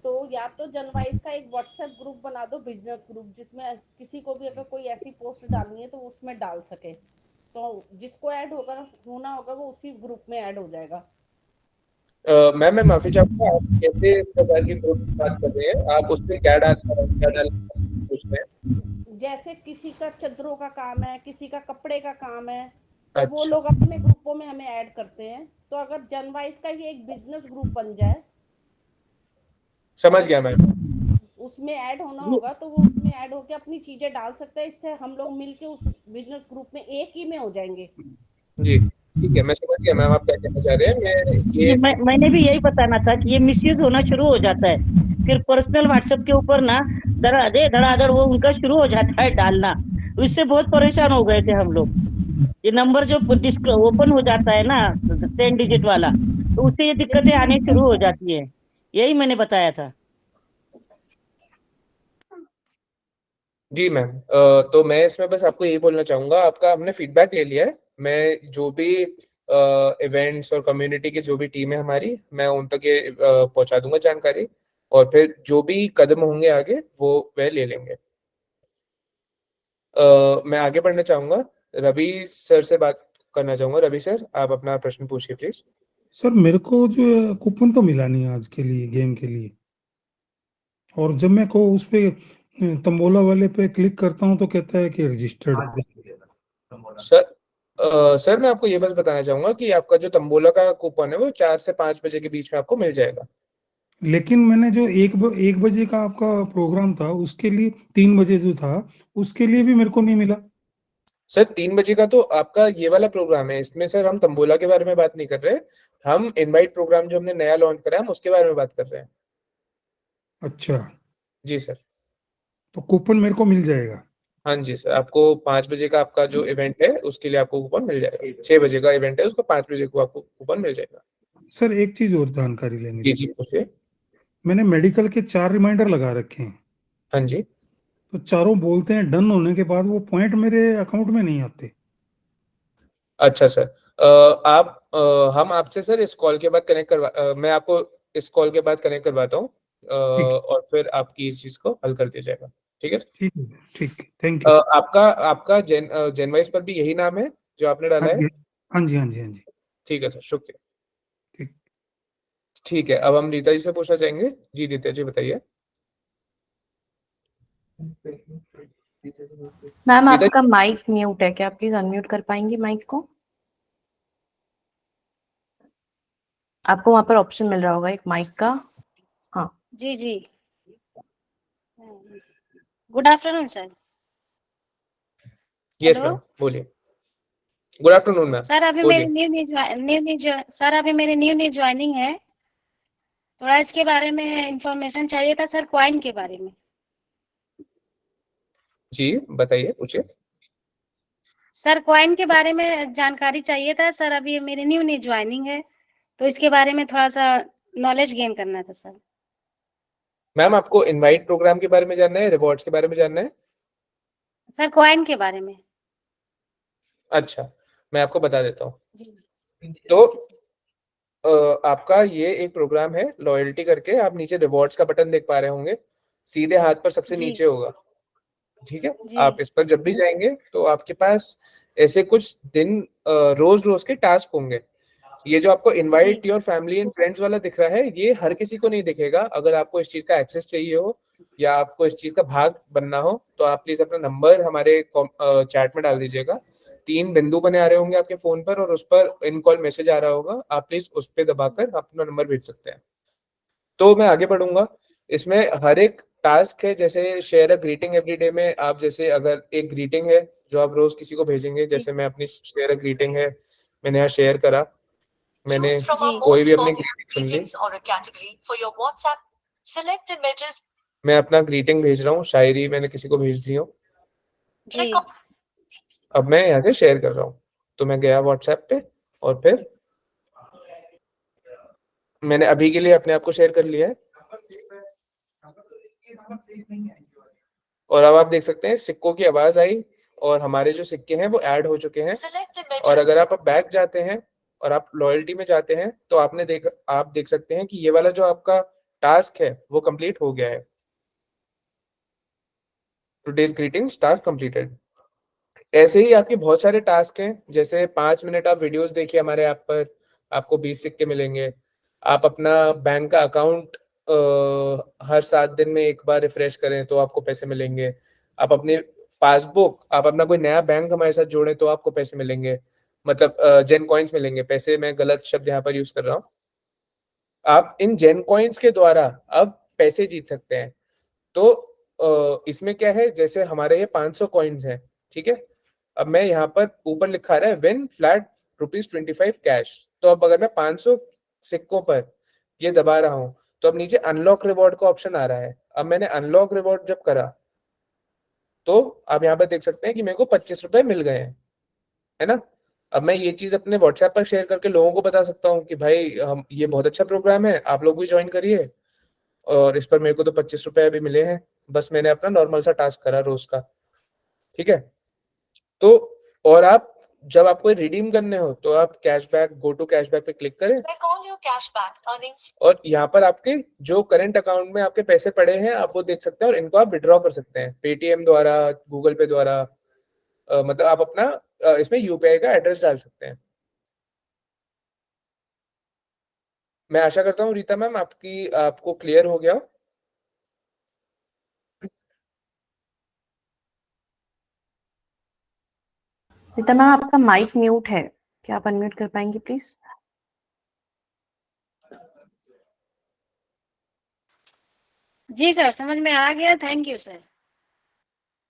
तो या तो जनवाइस का एक व्हाट्सएप ग्रुप बना दो, बिजनेस ग्रुप, जिसमें किसी को भी अगर कोई ऐसी पोस्ट डालनी है तो वो उसमें डाल सके, तो जिसको ऐड होगा होना होगा वो उसी ग्रुप में ऐड हो जाएगा। मैम मैं माफी चाहूंगा, आप कैसे प्रकार की ग्रुप की बात कर रहे हैं, आप उसमें क्या डाल पूछ रहे हैं? जैसे किसी का चद्दरों का काम है, किसी का कपड़े का काम है, तो वो अच्छा लोग अपने ग्रुपों में हमें ऐड करते हैं। तो अगर जनवाइस का ये एक बिजनेस ग्रुप बन जाए, समझ अगर गया किसी मैम। को उसमें ऐड होना होगा तो वो उसमें ऐड होके अपनी चीजें डाल सकता है, इससे हम लोग मिलके उस बिजनेस ग्रुप में एक ही में हो जाएंगे। जी ठीक है, मैं समझ गया मैम आप क्या कहना चाह रहे हैं। मैं जी, ये मैंने भी यही बताना था कि ये मिसयूज़ होना शुरू हो जाता है। फिर पर्सनल व्हाट्सएप के ऊपर ना धड़ाधड़ वो उनका शुरू हो जाता है डालना। तो इससे बहुत परेशान हो गए थे हम लोग। ये नंबर जो ओपन हो जाता है ना 10 डिजिट वाला, तो उससे ये दिक्कतें लेकिन आनी शुरू हो जाती है। यही मैंने बताया था। जी मैम, तो मैं इसमें बस आपको यही बोलना चाहूंगा, आपका हमने फीडबैक ले लिया है। मैं जो भी इवेंट्स और कम्युनिटी की जो भी टीम है हमारी, मैं उन तक ये पहुंचा दूंगा जानकारी, और फिर जो भी कदम होंगे आगे वो वह ले लेंगे। मैं आगे बढ़ना चाहूंगा, रवि सर से बात करना चाहूंगा। रवि सर आप अपना प्रश्न पूछिए प्लीज। सर मेरे को जो है कूपन तो मिला नहीं आज के लिए गेम के लिए, और जब मैं को उस पे तंबोला वाले पे क्लिक करता हूँ तो कहता है कि रजिस्टर्ड। सर सर मैं आपको ये बस बताना चाहूंगा कि आपका जो तंबोला का कूपन है वो 4 से 5 बजे के बीच में आपको मिल जाएगा। लेकिन मैंने जो 1 बजे का आपका प्रोग्राम था उसके लिए 3 बजे जो था उसके लिए भी मेरे को नहीं मिला। सर 3 बजे का तो आपका ये वाला प्रोग्राम है, इसमें सर हम तंबोला के बारे में बात नहीं कर रहे। हम इनवाइट प्रोग्राम जो हमने नया लॉन्च करा है हम उसके बारे में बात कर रहे हैं। अच्छा, जी सर। तो कूपन मेरे को मिल जाएगा। हाँ जी सर, आपको 5 बजे का आपका जो इवेंट है उसके लिए आपको कूपन मिल जाएगा। 6 बजे का इवेंट है उसको 5 बजे को आपको कूपन मिल जाएगा। सर एक चीज और जानकारी लेनी जी थी। जी पूछिए। मैंने मेडिकल के 4 रिमाइंडर लगा रखे हैं, हाँ जी। तो चारों बोलते हैं डन होने के बाद वो पॉइंट मेरे अकाउंट में नहीं आते। अच्छा सर, आप हम आपसे सर इस कॉल के बाद मैं आपको इस कॉल के बाद कनेक्ट करवाता हूँ, ठीक और फिर आपकी इस चीज को हल कर दिया जाएगा। ठीक है। ठीक है, ठीक, थैंक अ, यू। आपका आपका जेनवाइस पर भी यही नाम है जो आपने हाँ डाला है? जी, हाँ जी, हाँ जी, हाँ जी। ठीक है सर, शुक्रिया। ठीक। ठीक है, अब हम रीता जी से पूछना चाहेंगे। जी रीता जी बताइए। मैम रीता आपका माइक म्यूट है, क्या प्लीज अनम्यूट कर पाएंगे माइक को? आपको वहां पर ऑप्शन मिल रहा होगा एक माइक का। हाँ जी जी। Good afternoon sir. Yes hello ma'am, बोलिए। गुड आफ्टरनून मैम, सर, अभी बोलिए। मेरी सर अभी मेरी न्यू ज्वाइनिंग है, थोड़ा इसके बारे में इंफॉर्मेशन चाहिए था सर, क्वाइन के बारे में। जी बताइए, पूछिए। सर क्वाइन के बारे में जानकारी चाहिए था सर, अभी मेरी न्यू ज्वाइनिंग है तो इसके बारे में थोड़ा सा नॉलेज गेन करना था सर। मैम आपको इनवाइट प्रोग्राम के बारे में जानना है, रिवॉर्ड्स के बारे में जानना है? सर क्वाइन के बारे में। अच्छा, मैं आपको बता देता हूँ। जी तो आपका ये एक प्रोग्राम है लॉयल्टी करके, आप नीचे रिवॉर्ड्स का बटन देख पा रहे होंगे, सीधे हाथ पर सबसे जी नीचे होगा। ठीक है, जी आप इस पर जब भी जाएंगे तो आपके पास ऐसे कुछ दिन रोज रोज के टास्क होंगे। ये जो आपको invite your family and friends वाला दिख रहा है, ये हर किसी को नहीं दिखेगा। अगर आपको इस चीज का एक्सेस चाहिए हो या आपको इस चीज का भाग बनना हो तो आप प्लीज अपना नंबर हमारे चैट में डाल दीजिएगा। 3 बिंदु बने आ रहे होंगे आपके फोन पर और उस पर इन कॉल मैसेज आ रहा होगा, आप प्लीज उस पर दबाकर अपना नंबर भेज सकते हैं। तो मैं आगे बढ़ूंगा। इसमें हर एक टास्क है, जैसे share a greeting every day में आप जैसे अगर एक ग्रीटिंग है जो आप रोज किसी को भेजेंगे, जैसे मैं अपनी शेयर अ ग्रीटिंग है, मैंने यहाँ शेयर करा, मैंने कोई भी अपनी ग्रीटिंग सुन ली, मैं अपना ग्रीटिंग भेज रहा हूँ, शायरी मैंने किसी को भेज दी हो, जी अब मैं यहाँ से शेयर कर रहा हूँ। तो मैं गया व्हाट्सएप पे और फिर मैंने अभी के लिए अपने आप को शेयर कर लिया है और अब आप देख सकते हैं सिक्कों की आवाज आई और हमारे जो सिक्के हैं वो ऐड हो चुके हैं। और अगर आप बैक जाते हैं और आप लॉयल्टी में जाते हैं तो आप देख सकते हैं कि ये वाला जो आपका टास्क है वो कंप्लीट हो गया है। Today's greetings task completed. ऐसे ही आपके बहुत सारे टास्क हैं, जैसे 5 मिनट आप वीडियोस देखिए हमारे ऐप पर, आपको 20 सिक्के मिलेंगे। आप अपना बैंक का अकाउंट हर 7 दिन में एक बार रिफ्रेश करें तो आपको पैसे मिलेंगे। आप अपने पासबुक, आप अपना कोई नया बैंक हमारे साथ जोड़ें तो आपको पैसे मिलेंगे, मतलब जेन कॉइन्स मिलेंगे। पैसे मैं गलत शब्द यहाँ पर यूज कर रहा हूँ। आप इन जेन कॉइन्स के द्वारा अब पैसे जीत सकते हैं। तो इसमें क्या है, जैसे हमारे ये 500 कॉइन्स हैं, ठीक है। अब मैं यहाँ पर ऊपर लिखा रहा है विन फ्लैट ₹25 कैश। तो अब अगर मैं 500 सिक्कों पर ये दबा रहा हूँ तो अब नीचे अनलॉक रिवॉर्ड का ऑप्शन आ रहा है। अब मैंने अनलॉक रिवॉर्ड जब करा तो आप यहाँ पर देख सकते हैं कि मेरे को ₹25 मिल गए हैं, है ना। अब मैं ये चीज अपने व्हाट्सएप पर शेयर करके लोगों को बता सकता हूँ कि भाई हम ये बहुत अच्छा प्रोग्राम है, आप लोग भी ज्वाइन करिए। और इस पर मेरे को तो ₹25 अभी मिले हैं, बस मैंने अपना नॉर्मल सा टास्क करा रोज का, ठीक है। तो और आप जब आपको रिडीम करने हो तो आप कैशबैक, गो टू कैशबैक पे क्लिक करें और यहाँ पर आपके जो करंट अकाउंट में आपके पैसे पड़े हैं आप वो देख सकते हैं और इनको आप विड्रॉ कर सकते हैं पेटीएम द्वारा, गूगल पे द्वारा। मतलब आप अपना इसमें यूपीआई का एड्रेस डाल सकते हैं। मैं आशा करता हूँ रीता मैम आपको क्लियर हो गया। रीता मैम आपका माइक म्यूट है, क्या आप अनम्यूट कर पाएंगे प्लीज? जी सर, समझ में आ गया, थैंक यू सर।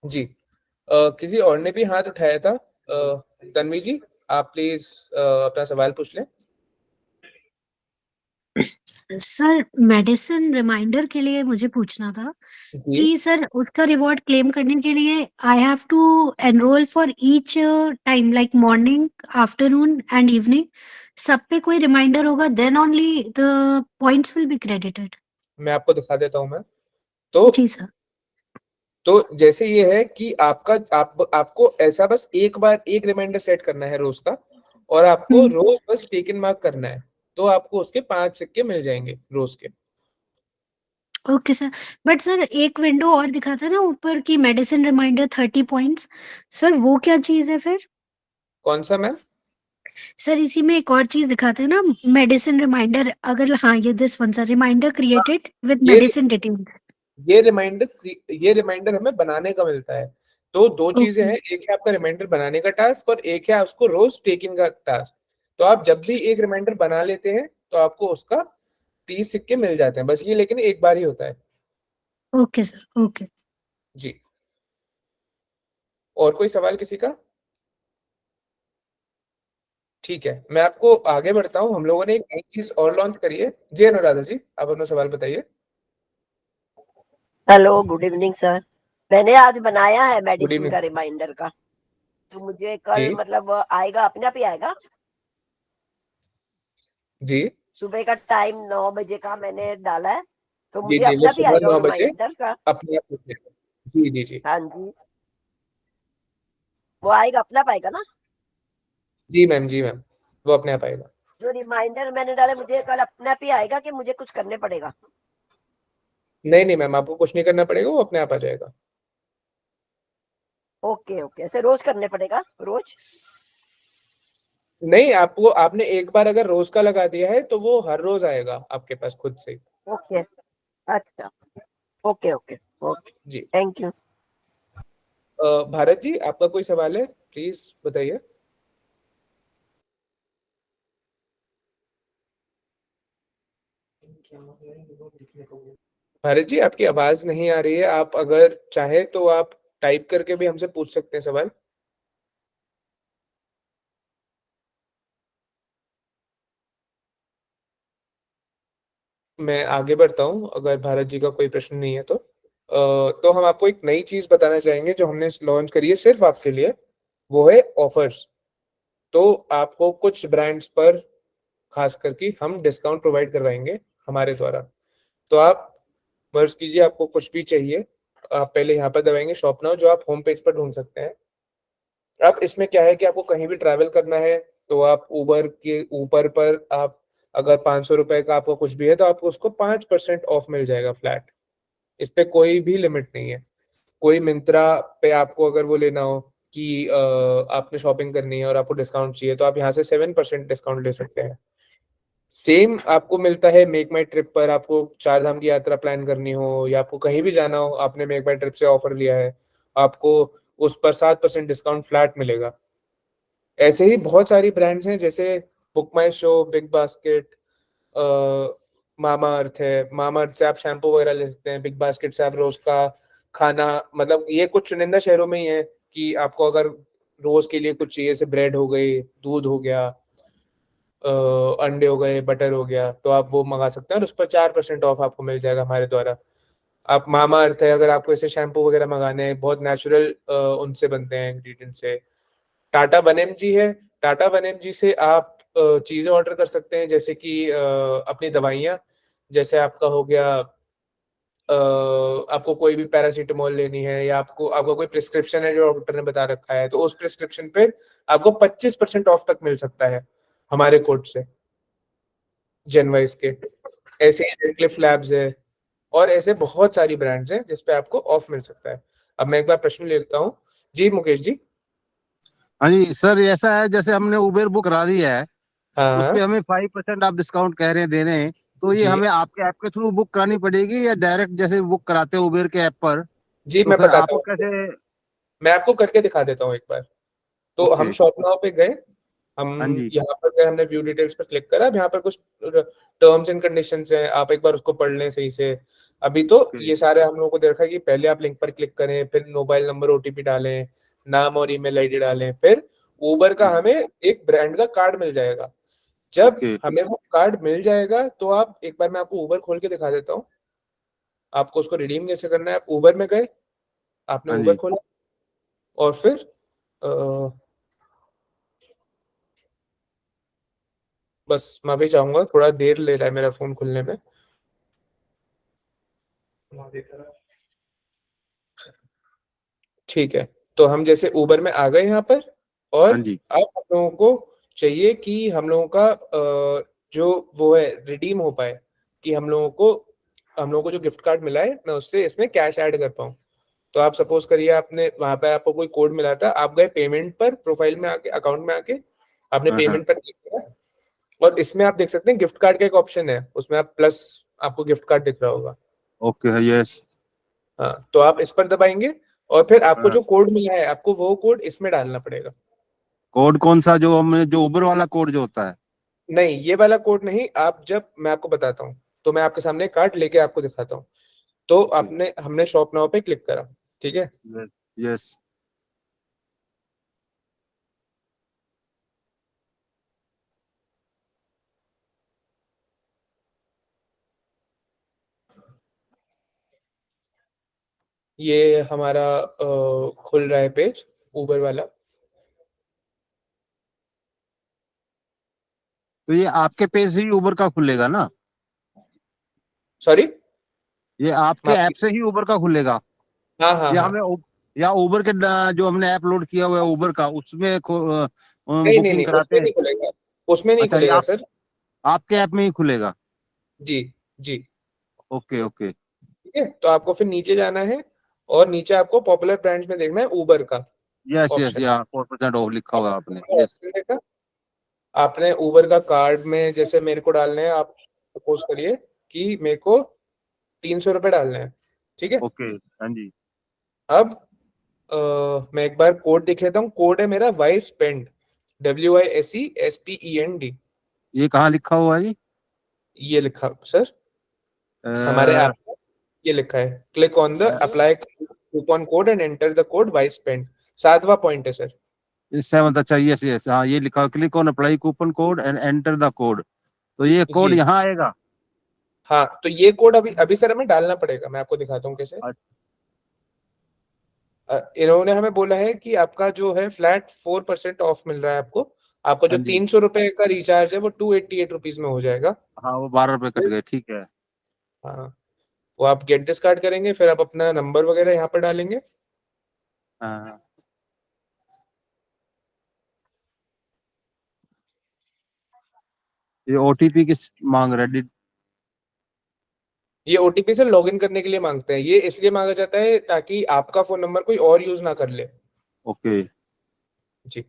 जी किसी और ने भी हाथ उठाया था, तन्वी जी आप प्लीज अपना सवाल पूछ लें। सर मेडिसिन रिमाइंडर के लिए मुझे पूछना था जी कि सर उसका रिवॉर्ड क्लेम करने के लिए I have to enrol for each time like morning, afternoon and evening, सब पे कोई रिमाइंडर होगा then only the points will be credited? मैं आपको दिखा देता हूँ। मैं तो जी सर। तो जैसे ये है कि आपको ऐसा बस एक बार एक रिमाइंडर सेट करना है रोज का और आपको रोज बस टेक इन मार्क करना है तो आपको उसके 5 सिक्के मिल जाएंगे रोज के। ओके सर, बट सर एक विंडो और दिखा था ना ऊपर की मेडिसिन रिमाइंडर 30 पॉइंट्स, सर वो क्या चीज है फिर? कौन सा मैम? सर इसी में एक और चीज दिखाते हैं ना मेडिसिन रिमाइंडर, अगर हाँ ये this one sir, reminder created with ये मेडिसिन डिटेल। ये रिमाइंडर हमें बनाने का मिलता है। तो दो चीजें ओके हैं, एक है आपका रिमाइंडर बनाने का टास्क और एक है उसको रोज टेक इन का टास्क। तो आप जब भी एक रिमाइंडर बना लेते हैं तो आपको उसका 30 सिक्के मिल जाते हैं, बस ये लेकिन एक बार ही होता है। Okay sir, okay. जी, और कोई सवाल किसी का? ठीक है, मैं आपको आगे बढ़ता हूँ। हम लोगों ने एक नई चीज और लॉन्च करी है। जी अनुराधा जी, आप अपना सवाल बताइए। Hello, good evening sir. मैंने आज बनाया है गुड मेडिसिन इवनिंग का रिमाइंडर का, तो मुझे जी। कल मतलब आएगा, अपने आप ही आएगा। जी सुबह का टाइम 9 बजे का मैंने डाला है, तो जी मुझे जी, अपने वो आप ही सुबह आएगा वो 9 बजे रिमाइंडर का। अपने आप होते हैं। जी जी जी हाँ जी, वो आएगा, अपने आप आएगा ना। जी मैम, जी मैम, वो अपने आप आएगा। जो रिमाइंडर मैंने डाला मुझे कल अपने आप ही आएगा कि मुझे कुछ करने पड़ेगा? नहीं नहीं मैम, आपको कुछ नहीं करना पड़ेगा, वो अपने आप आ जाएगा। ओके ओके, ऐसे रोज करने पड़ेगा, रोज? नहीं, आपको आपने एक बार अगर रोज का लगा दिया है तो वो हर रोज आएगा आपके पास खुद से। ओके, अच्छा, ओके ओके ओके, जी। Thank you. भारत जी, आपका कोई सवाल है, प्लीज बताइए। भारत जी, आपकी आवाज नहीं आ रही है। आप अगर चाहे तो आप टाइप करके भी हमसे पूछ सकते हैं सवाल। मैं आगे बढ़ता हूँ, अगर भारत जी का कोई प्रश्न नहीं है तो हम आपको एक नई चीज बताना चाहेंगे जो हमने लॉन्च करी है सिर्फ आपके लिए। वो है ऑफर्स। तो आपको कुछ ब्रांड्स पर खास करके हम डिस्काउंट प्रोवाइड करवाएंगे हमारे द्वारा। तो आप फर्ज कीजिए, आपको कुछ भी चाहिए, आप पहले यहाँ पर दबाएंगे शॉप नाउ, जो आप होम पेज पर ढूंढ सकते हैं। अब इसमें क्या है कि आपको कहीं भी ट्रैवल करना है तो आप उबर के ऊपर पर आप अगर 500 रुपए का आपको कुछ भी है तो आपको उसको 5% ऑफ मिल जाएगा फ्लैट। इस पे कोई भी लिमिट नहीं है। कोई मिंत्रा पे आपको अगर वो लेना हो कि आपने शॉपिंग करनी है और आपको डिस्काउंट चाहिए तो आप यहाँ से 7% डिस्काउंट ले सकते हैं। सेम आपको मिलता है मेक माई ट्रिप पर। आपको 4 धाम की यात्रा प्लान करनी हो या आपको कहीं भी जाना हो, आपने मेक माई ट्रिप से ऑफर लिया है, आपको उस पर 7% डिस्काउंट फ्लैट मिलेगा। ऐसे ही बहुत सारी ब्रांड्स हैं, जैसे बुक माई शो, बिग बास्केट, मामा अर्थ है। मामा अर्थ से आप शैम्पू वगैरह ले सकते हैं, बिग बास्केट से आप रोज का खाना, मतलब ये कुछ चुनिंदा शहरों में ही है कि आपको अगर रोज के लिए कुछ चाहिए, जैसे ब्रेड हो गई, दूध हो गया, अंडे हो गए, बटर हो गया, तो आप वो मंगा सकते हैं और उस पर 4% ऑफ आपको मिल जाएगा हमारे द्वारा। आप मामा अर्थ है, अगर आपको ऐसे शैम्पू वगैरह मंगाने हैं, बहुत नेचुरल उनसे बनते हैं इंग्रेडिएंट से। टाटा 1mg है। टाटा 1mg से आप चीजें ऑर्डर कर सकते हैं, जैसे कि अपनी दवाइयाँ, जैसे आपका हो गया आपको कोई भी पैरासीटामोल लेनी है या आपको कोई प्रिस्क्रिप्शन है जो डॉक्टर ने बता रखा है, तो उस प्रिस्क्रिप्शन पे आपको 25% ऑफ तक मिल सकता है हमारे कोड से, जेनवाइज के। ऐसे ही रेडक्लिफ लैब्स है और ऐसे बहुत सारी ब्रांड्स हैं जिसपे आपको ऑफ मिल सकता है। अब मैं एक बार प्रश्न लेता हूँ। जी मुकेश जी। हाँ जी सर, ऐसा है जैसे हमने उबेर बुक करा दी है, उस हाँ पे हमें 5% आप डिस्काउंट कह रहे हैं, दे रहे हैं, तो ये जी हमें आपके ऐप के थ्रू बुक करानी पड़ेगी या डायरेक्ट जैसे बुक कराते हैं उबेर के ऐप पर, जी, तो मैं फिर बताता आपको हूँ, कैसे? मैं आपको करके दिखा देता हूँ एक बार। तो हम ओके। शॉप नाउ पे गए, हम हाँ जी। यहाँ पर गए, हमने व्यू डिटेल्स पर क्लिक करा। अब यहाँ पर कुछ टर्म्स एंड कंडीशंस हैं, आप एक बार उसको पढ़ लें सही से। अभी तो ओके। ये सारे हम लोगों को देखा कि पहले आप लिंक पर क्लिक करें, फिर मोबाइल नंबर ओटीपी डालें, नाम और ईमेल आईडी डालें, फिर उबर का हमें एक ब्रांड का कार्ड मिल जाएगा। जब ओके। हमें वो कार्ड मिल जाएगा तो आप एक बार, मैं आपको उबर खोल के दिखा देता हूँ आपको उसको रिडीम कैसे करना है। आप उबर में गए, आपने हाँ उबर जी। खोला और फिर बस मैं भी चाहूंगा, थोड़ा देर ले रहा है मेरा फोन खुलने में। ठीक है, तो हम जैसे उबर में आ गए यहाँ पर, और हाँ जी। अब हम लोगों को चाहिए कि हम लोगों का जो वो है रिडीम हो पाए, कि हम लोगों को जो गिफ्ट कार्ड मिला है मैं उससे इसमें कैश ऐड कर पाऊँ। तो आप सपोज करिए, आपने वहां पर आपको कोई कोड मिला था, आप गए पेमेंट पर, प्रोफाइल में आके, अकाउंट में आके आपने हाँ हाँ। पेमेंट पर क्लिक किया और इसमें आप देख सकते हैं गिफ्ट कार्ड का एक ऑप्शन है, उसमें आप प्लस, आपको गिफ्ट कार्ड दिख रहा होगा। ओके है, यस। हाँ, तो आप इस पर दबाएंगे और फिर आपको हाँ। जो कोड मिला है आपको वो कोड इसमें डालना पड़ेगा। कोड कौन सा, जो हमने जो उबर वाला कोड जो होता है? नहीं, ये वाला कोड नहीं, आप जब मैं आपको बताता हूँ तो मैं आपके सामने कार्ड लेके आपको दिखाता हूँ। तो हमने शॉप नाउ पे क्लिक करा, ठीक है। यस। ये हमारा खुल रहा है पेज उबर वाला। तो ये आपके पेज से ही उबर का खुलेगा ना? सॉरी, ये आपके ऐप से ही उबर का खुलेगा? हाँ हाँ या हाँ। हमें या उबर के जो हमने ऐप लोड किया हुआ है उबर का, उसमें नहीं नहीं बुकिंग नहीं, कराते उसमें हैं? नहीं खुलेगा, उसमें नहीं अच्छा, ये खुलेगा सर। आपके ऐप में ही खुलेगा? जी जी। Okay okay. ठीक है, तो आपको फिर नीचे जाना है और नीचे आपको पॉपुलर ब्रांड्स में देखना है उबर का यस यस, ऑप्शन। या 4% ऑफ लिखा हुआ है आपने। यस। ऑप्शन देखा आपने उबर का कार्ड में, जैसे मेरे को डालने हैं, आप सपोज करिए कि मेरे को 300 रुपये डालने हैं, ठीक है। ओके। हाँ जी। अब मैं एक बार कोड देख लेता हूँ। कोड है मेरा वाई स्पेंड, WISESPEND। ये कहाँ लिखा हुआ है जी? ये लिखा सर हमारे ऐप में, ये लिखा है click on the apply coupon code and enter the code Y spend. 7वां पॉइंट है सर। 7th, अच्छा यस यस, हाँ ये लिखा, click on apply coupon code and enter the code. तो ये कोड जी यहाँ आएगा? हाँ, तो ये कोड अभी अभी सर हमें डालना पड़ेगा, मैं आपको दिखाता हूँ कैसे। इन्होंने हमें बोला है कि आपका जो है फ्लैट 4% ऑफ मिल रहा है आपको। आपका जो हाँ जी। 300 रुपए का रिचार्ज है वो 288 रुपीज में हो जाएगा। हाँ, वो 12 रुपए कट गए, ठीक है। हाँ, वो आप गेट दिस कार्ड करेंगे, फिर आप अपना नंबर वगैरह यहाँ पर डालेंगे। हाँ। ये OTP किस मांग रहा है? ये OTP से लॉगिन करने के लिए मांगते हैं। ये इसलिए मांगा जाता है ताकि आपका फोन नंबर कोई और यूज ना कर ले। ओके। जी।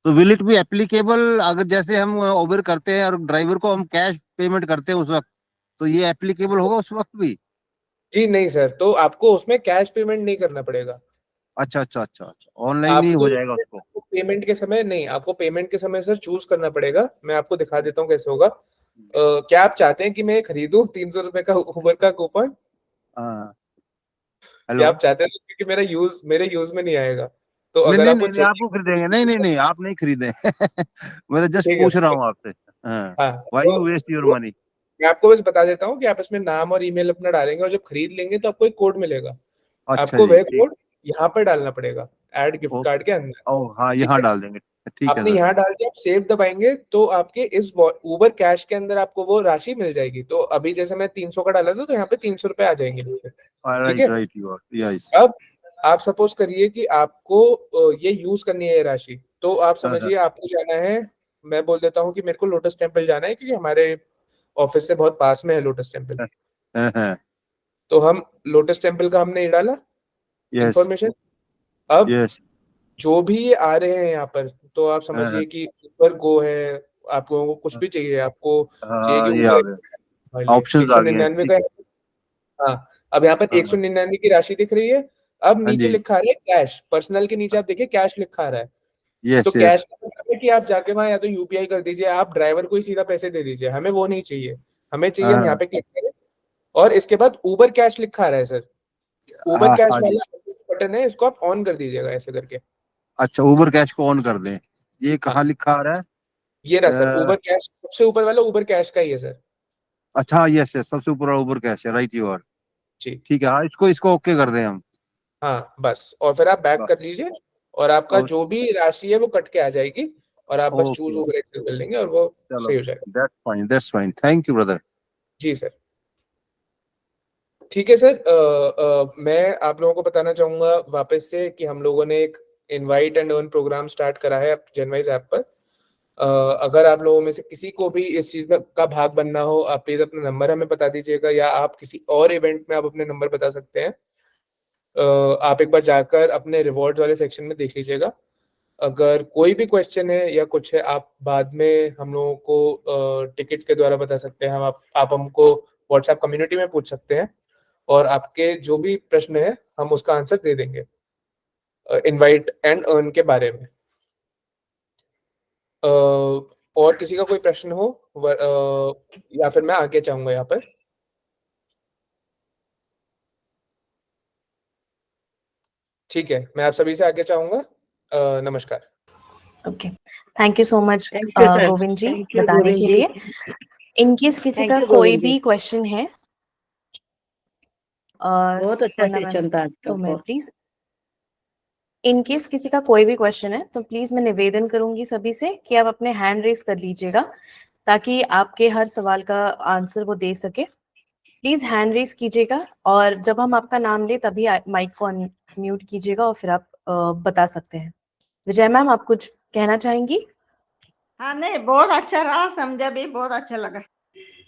तो विल इट बी एप्लीकेबल, अगर जैसे हम उबर करते हैं और ड्राइवर को हम कैश पेमेंट करते हैं उस वक्त, तो ये एप्लीकेबल होगा उस वक्त भी? जी नहीं सर, तो आपको उसमें कैश पेमेंट नहीं करना पड़ेगा। अच्छा अच्छा अच्छा अच्छा, ऑनलाइन ही आपको हो जाएगा उसको? पेमेंट के समय नहीं, आपको पेमेंट के समय सर चूज करना पड़ेगा। मैं आपको दिखा देता हूँ कैसे होगा। क्या आप चाहते हैं कि मैं खरीदूं 300 रुपए का उबर का कूपन, हाँ। या हेलो। आप चाहते हैं कि मेरे यूज में नहीं आएगा? तो नहीं अगर नहीं आप वो नहीं नहीं, आपको खरीदेंगे, नहीं नहीं नहीं, आप नहीं खरीदे। मैं तो जस्ट ठीक है पूछ रहा सर। हूँ आपसे। हाँ। हाँ, व्हाई तो यू वेस्ट योर मनी? मैं आपको बस बता देता हूँ कि आप इसमें नाम और ईमेल अपना डालेंगे और जब खरीद लेंगे तो आपको एक कोड मिलेगा। अच्छा आपको जी, वह ठीक। कोड यहाँ पर डालना पड़ेगा ऐड गिफ्ट ओ, कार्ड के अंदर। ओ हाँ, ठीक यहाँ है, डाल देंगे। ठीक है आपने सर। यहाँ डाल दिया, आप सेव दबाएंगे तो आपके इस उबर कैश के अंदर आपको वो राशि मिल जाएगी। तो अभी जैसे मैं 300 का डाला था तो यहाँ पे 300 रुपए आ जाएंगे नीचे। ठीक राइट है। Right, you are, yes. अब आप सपोज करिए कि आपको ये यूज करनी है ये राशि, तो आप हाँ हाँ समझिए आपको जाना है। मैं बोल देता हूँ कि मेरे को लोटस टेम्पल जाना है क्योंकि हमारे ऑफिस से बहुत पास में है लोटस टेम्पल। हाँ, तो हम लोटस टेम्पल का हमने ये डाला यस इंफॉर्मेशन। अब यस। जो भी ये आ रहे हैं यहाँ पर, तो आप हाँ समझिए कि उबर गो है, आप लोगों को कुछ भी चाहिए, आपको चाहिए कि हाँ, ये आ उबर गए, एक ऑप्शंस सौ आ गए हैं, निन्यानवे ठीक। का। हाँ, अब यहाँ पर हाँ 199 की राशि दिख रही है। अब हाँ नीचे जी। लिखा है कैश, पर्सनल के नीचे आप देखिए कैश लिखा आ रहा है। तो यस कैश यस। का मतलब है कि आप जाके वहां या तो यूपीआई कर दीजिए, आप ड्राइवर को ही सीधा पैसे दे दीजिए, हमें वो नहीं चाहिए। हमें चाहिए, हम यहाँ हाँ पे क्लिक करें और इसके बाद उबर कैश लिखा आ रहा है सर। उबर हाँ कैश हाँ जी। वाला बटन है, इसको आप ऑन कर दीजिएगा ऐसे करके। अच्छा, उबर कैश को ऑन कर दें? ये कहाँ हाँ, लिखा आ रहा ये रहा सर, है? उबर कैश सबसे ऊपर वाला उबर कैश का ही है सर। अच्छा, यस यस, सबसे ऊपर उबर कैश है, राइट यू आर। जी ठीक है, हाँ, इसको इसको ओके कर दें हम। हाँ, बस और फिर आप बैक बस। कर लीजिए और आपका जो भी राशि है वो कट के आ जाएगी और आप बस चूज ओके, उबर एक्सेल कर लेंगे और वो चलो, सही हो जाएगा। That's fine, thank you brother. जी सर। ठीक है सर। मैं आप लोगों को बताना चाहूंगा वापस से कि हम लोगों ने एक invite and earn program start करा है जनवाइज ऐप पर। अगर आप लोगों में से किसी को भी इस चीज में का भाग बनना हो, आप प्लीज अपना नंबर हमें बता दीजिएगा, या आप किसी और इवेंट में आप अपने नंबर बता सकते हैं। आप एक बार जाकर अपने रिवॉर्ड वाले सेक्शन में देख लीजिएगा। अगर कोई भी क्वेश्चन है या कुछ है, आप बाद में हम लोगों को टिकट के द्वारा बता सकते हैं। आप हमको व्हाट्सएप कम्युनिटी में पूछ सकते हैं, और आपके जो भी प्रश्न है हम उसका आंसर दे देंगे इनवाइट एंड अर्न के बारे में। और किसी का कोई प्रश्न हो या फिर मैं आगे चाहूंगा यहाँ पर। ठीक है, मैं आप सभी से आगे चाहूंगा। नमस्कार। Okay, thank you so much Thank you, sir. Govind ji Thank you, बताने गोविंद के जी। लिए। इनकेस किसी Thank का you, कोई गोविंद भी जी। क्वेश्चन है बहुत अच्छा सोना सेशन था आज का, मैम, बहुत। प्लीज इनकेस किसी का कोई भी क्वेश्चन है तो प्लीज मैं निवेदन करूंगी सभी से कि आप अपने हैंड रेस कर लीजिएगा, ताकि आपके हर सवाल का आंसर वो दे सके। प्लीज हैंड रेस कीजिएगा, और जब हम आपका नाम ले तभी माइक को अनम्यूट कीजिएगा, और फिर आप बता सकते हैं। विजय मैम, आप कुछ कहना चाहेंगी? हाँ, नहीं, बहुत अच्छा रहा, समझा भी, बहुत अच्छा लगा।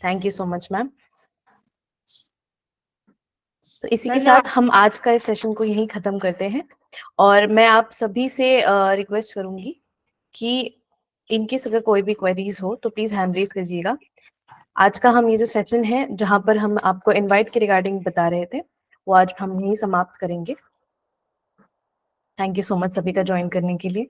Thank you so much ma'am. तो इसी के धन्यवाद। साथ हम आज का इस सेशन को यहीं खत्म करते हैं, और मैं आप सभी से रिक्वेस्ट करूंगी कि इनकेस अगर कोई भी क्वेरीज हो तो प्लीज हैंड रेज कीजिएगा। आज का हम ये जो सेशन है जहां पर हम आपको इनवाइट के रिगार्डिंग बता रहे थे, वो आज हम यहीं समाप्त करेंगे। थैंक यू सो मच सभी का ज्वाइन करने के लिए।